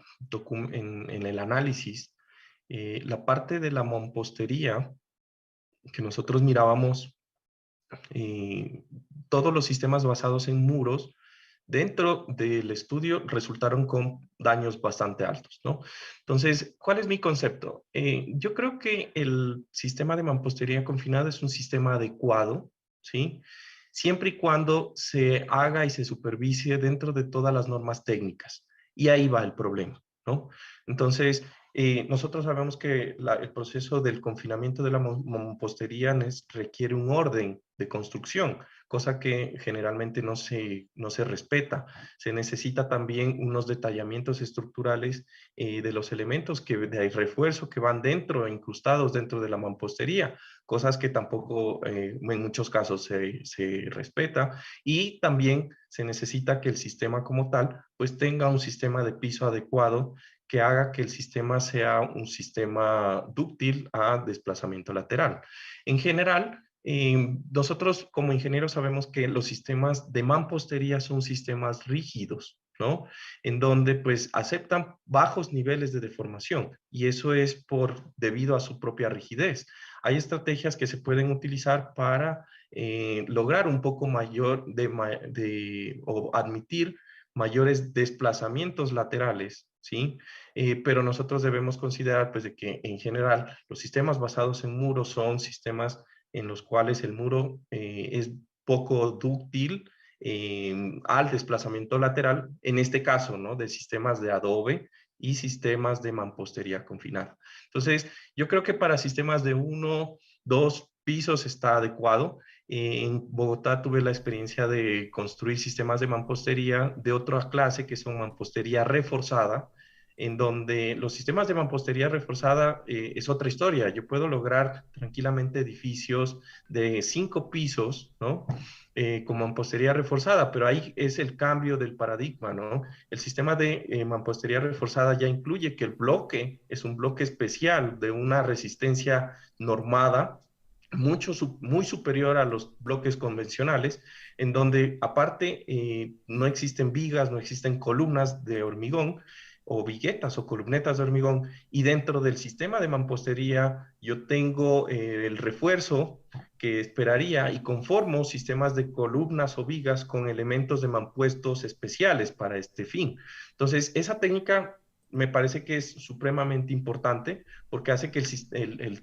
análisis, la parte de la mampostería que nosotros mirábamos, todos los sistemas basados en muros, dentro del estudio resultaron con daños bastante altos, ¿no? Entonces, ¿cuál es mi concepto? Yo creo que el sistema de mampostería confinada es un sistema adecuado, ¿sí? Siempre y cuando se haga y se supervise dentro de todas las normas técnicas. Y ahí va el problema, ¿no? Entonces, nosotros sabemos que el proceso del confinamiento de la mampostería requiere un orden de construcción, cosa que generalmente no se respeta. Se necesita también unos detallamientos estructurales de los elementos de refuerzo que van dentro, incrustados dentro de la mampostería, cosas que tampoco en muchos casos se respeta. Y también se necesita que el sistema como tal pues tenga un sistema de piso adecuado que haga que el sistema sea un sistema dúctil a desplazamiento lateral. En general, nosotros como ingenieros sabemos que los sistemas de mampostería son sistemas rígidos, ¿no? En donde pues aceptan bajos niveles de deformación y eso es debido a su propia rigidez. Hay estrategias que se pueden utilizar para lograr un poco mayor o admitir mayores desplazamientos laterales, ¿sí? Pero nosotros debemos considerar pues de que en general los sistemas basados en muros son sistemas en los cuales el muro es poco dúctil al desplazamiento lateral, en este caso, ¿no? De sistemas de adobe y sistemas de mampostería confinada. Entonces, yo creo que para sistemas de 1, 2 pisos está adecuado. En Bogotá tuve la experiencia de construir sistemas de mampostería de otra clase, que son mampostería reforzada, en donde los sistemas de mampostería reforzada es otra historia. Yo puedo lograr tranquilamente edificios de 5 pisos, ¿no? Con mampostería reforzada, pero ahí es el cambio del paradigma, ¿no? El sistema de mampostería reforzada ya incluye que el bloque es un bloque especial de una resistencia normada, muy superior a los bloques convencionales, en donde aparte no existen vigas, no existen columnas de hormigón, o viguetas o columnetas de hormigón, y dentro del sistema de mampostería yo tengo el refuerzo que esperaría y conformo sistemas de columnas o vigas con elementos de mampuestos especiales para este fin. Entonces, esa técnica me parece que es supremamente importante porque hace que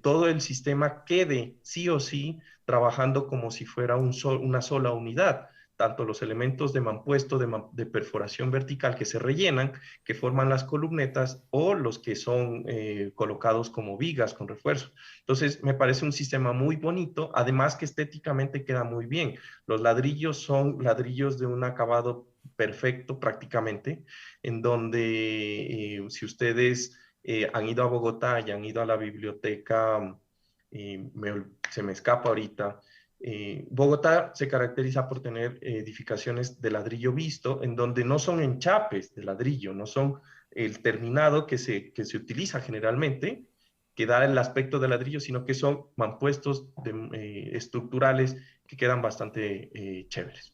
todo el sistema quede sí o sí trabajando como si fuera una sola unidad, tanto los elementos de mampuesto, de perforación vertical que se rellenan, que forman las columnetas, o los que son colocados como vigas con refuerzo. Entonces, me parece un sistema muy bonito, además que estéticamente queda muy bien. Los ladrillos son ladrillos de un acabado perfecto prácticamente, en donde si ustedes han ido a Bogotá y han ido a la biblioteca, se me escapa ahorita, Bogotá se caracteriza por tener edificaciones de ladrillo visto, en donde no son enchapes de ladrillo, no son el terminado que se utiliza generalmente, que da el aspecto de ladrillo, sino que son mampuestos estructurales que quedan bastante chéveres.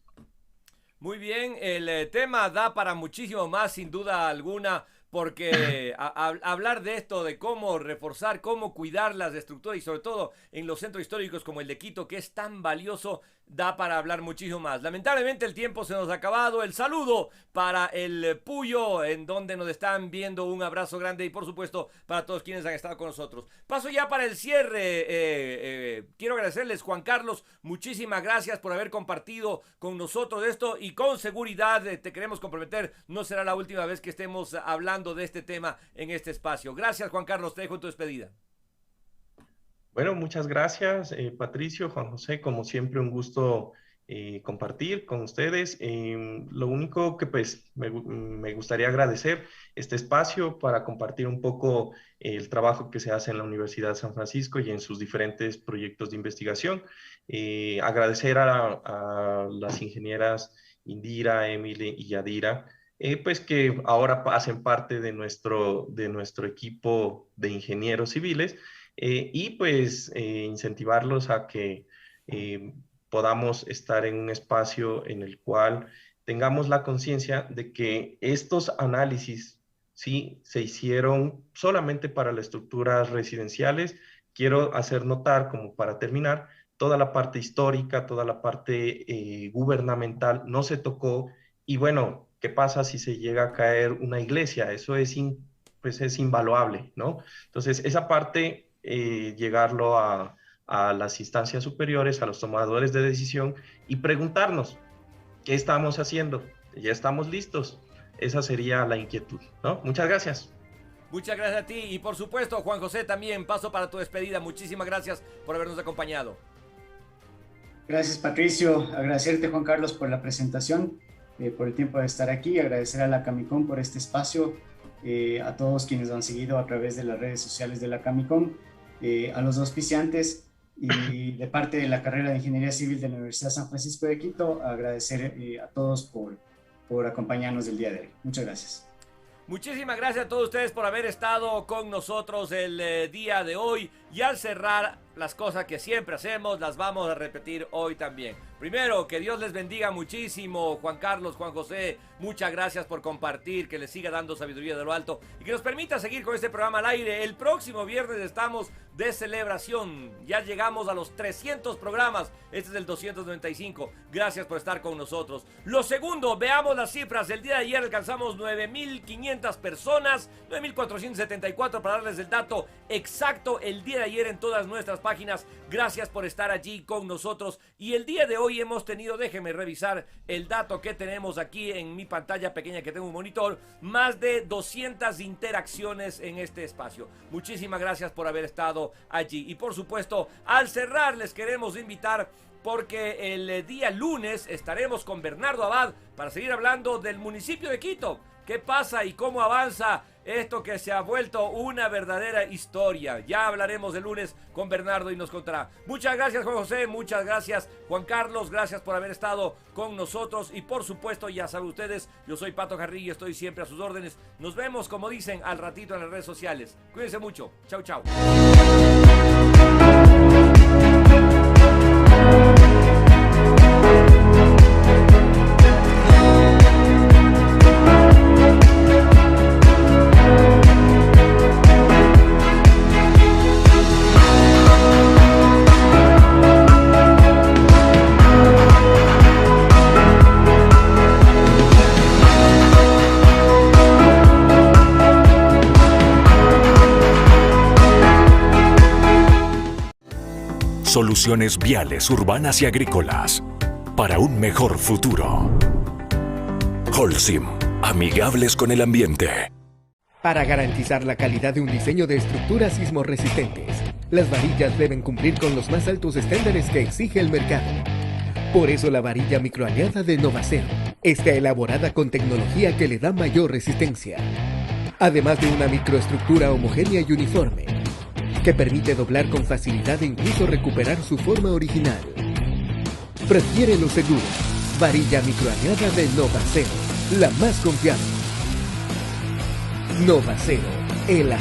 Muy bien, el tema da para muchísimo más, sin duda alguna, porque hablar de esto, de cómo reforzar, cómo cuidar las estructuras y sobre todo en los centros históricos como el de Quito, que es tan valioso, da para hablar muchísimo más. Lamentablemente el tiempo se nos ha acabado. El saludo para el Puyo, en donde nos están viendo. Un abrazo grande y por supuesto para todos quienes han estado con nosotros. Paso ya para el cierre. Quiero agradecerles, Juan Carlos, muchísimas gracias por haber compartido con nosotros esto y con seguridad te queremos comprometer, no será la última vez que estemos hablando de este tema en este espacio. Gracias, Juan Carlos, te dejo en tu despedida. Bueno, muchas gracias, Patricio, Juan José, como siempre un gusto compartir con ustedes. Lo único que pues me gustaría agradecer este espacio para compartir un poco el trabajo que se hace en la Universidad de San Francisco y en sus diferentes proyectos de investigación. Agradecer a las ingenieras Indira, Emily y Yadira, pues que ahora hacen parte de nuestro equipo de ingenieros civiles. Y pues incentivarlos a que podamos estar en un espacio en el cual tengamos la conciencia de que estos análisis sí se hicieron solamente para las estructuras residenciales. Quiero hacer notar, como para terminar, toda la parte histórica, toda la parte gubernamental no se tocó. Y bueno, ¿qué pasa si se llega a caer una iglesia? Eso pues es invaluable, ¿no? Entonces, esa parte llegarlo a las instancias superiores, a los tomadores de decisión y preguntarnos, ¿qué estamos haciendo? ¿Ya estamos listos? Esa sería la inquietud, ¿no? Muchas gracias. Muchas gracias a ti y por supuesto, Juan José, también paso para tu despedida. Muchísimas gracias por habernos acompañado. Gracias, Patricio. Agradecerte, Juan Carlos, por la presentación, por el tiempo de estar aquí. Agradecer a la Camicón por este espacio, a todos quienes han seguido a través de las redes sociales de la Camicón, a los auspiciantes y de parte de la carrera de Ingeniería Civil de la Universidad San Francisco de Quito, agradecer a todos por acompañarnos el día de hoy. Muchas gracias. Muchísimas gracias a todos ustedes por haber estado con nosotros el día de hoy. Y al cerrar, las cosas que siempre hacemos las vamos a repetir hoy también. Primero, que Dios les bendiga muchísimo. Juan Carlos, Juan José, muchas gracias por compartir, que les siga dando sabiduría de lo alto y que nos permita seguir con este programa al aire. El próximo viernes estamos de celebración. Ya llegamos a los 300 programas. Este es el 295. Gracias por estar con nosotros. Lo segundo, veamos las cifras. El día de ayer alcanzamos 9.500 personas, 9.474 para darles el dato exacto el día de ayer en todas nuestras páginas. Gracias por estar allí con nosotros. Y el día de hoy hemos tenido, déjenme revisar el dato que tenemos aquí en mi pantalla pequeña que tengo un monitor, más de 200 interacciones en este espacio. Muchísimas gracias por haber estado allí. Y por supuesto, al cerrar les queremos invitar, porque el día lunes estaremos con Bernardo Abad para seguir hablando del municipio de Quito. ¿Qué pasa y cómo avanza esto que se ha vuelto una verdadera historia? Ya hablaremos el lunes con Bernardo y nos contará. Muchas gracias, Juan José, muchas gracias, Juan Carlos, gracias por haber estado con nosotros. Y por supuesto, ya saben ustedes, yo soy Pato Carrillo y estoy siempre a sus órdenes. Nos vemos, como dicen, al ratito en las redes sociales. Cuídense mucho. Chau, chau. Soluciones viales, urbanas y agrícolas para un mejor futuro. Holcim, amigables con el ambiente. Para garantizar la calidad de un diseño de estructuras sismorresistentes, las varillas deben cumplir con los más altos estándares que exige el mercado. Por eso la varilla microaliada de Novacero está elaborada con tecnología que le da mayor resistencia, además de una microestructura homogénea y uniforme, que permite doblar con facilidad e incluso recuperar su forma original. Prefiere lo seguro. Varilla microaliada de Novacero, la más confiable. Novacero, el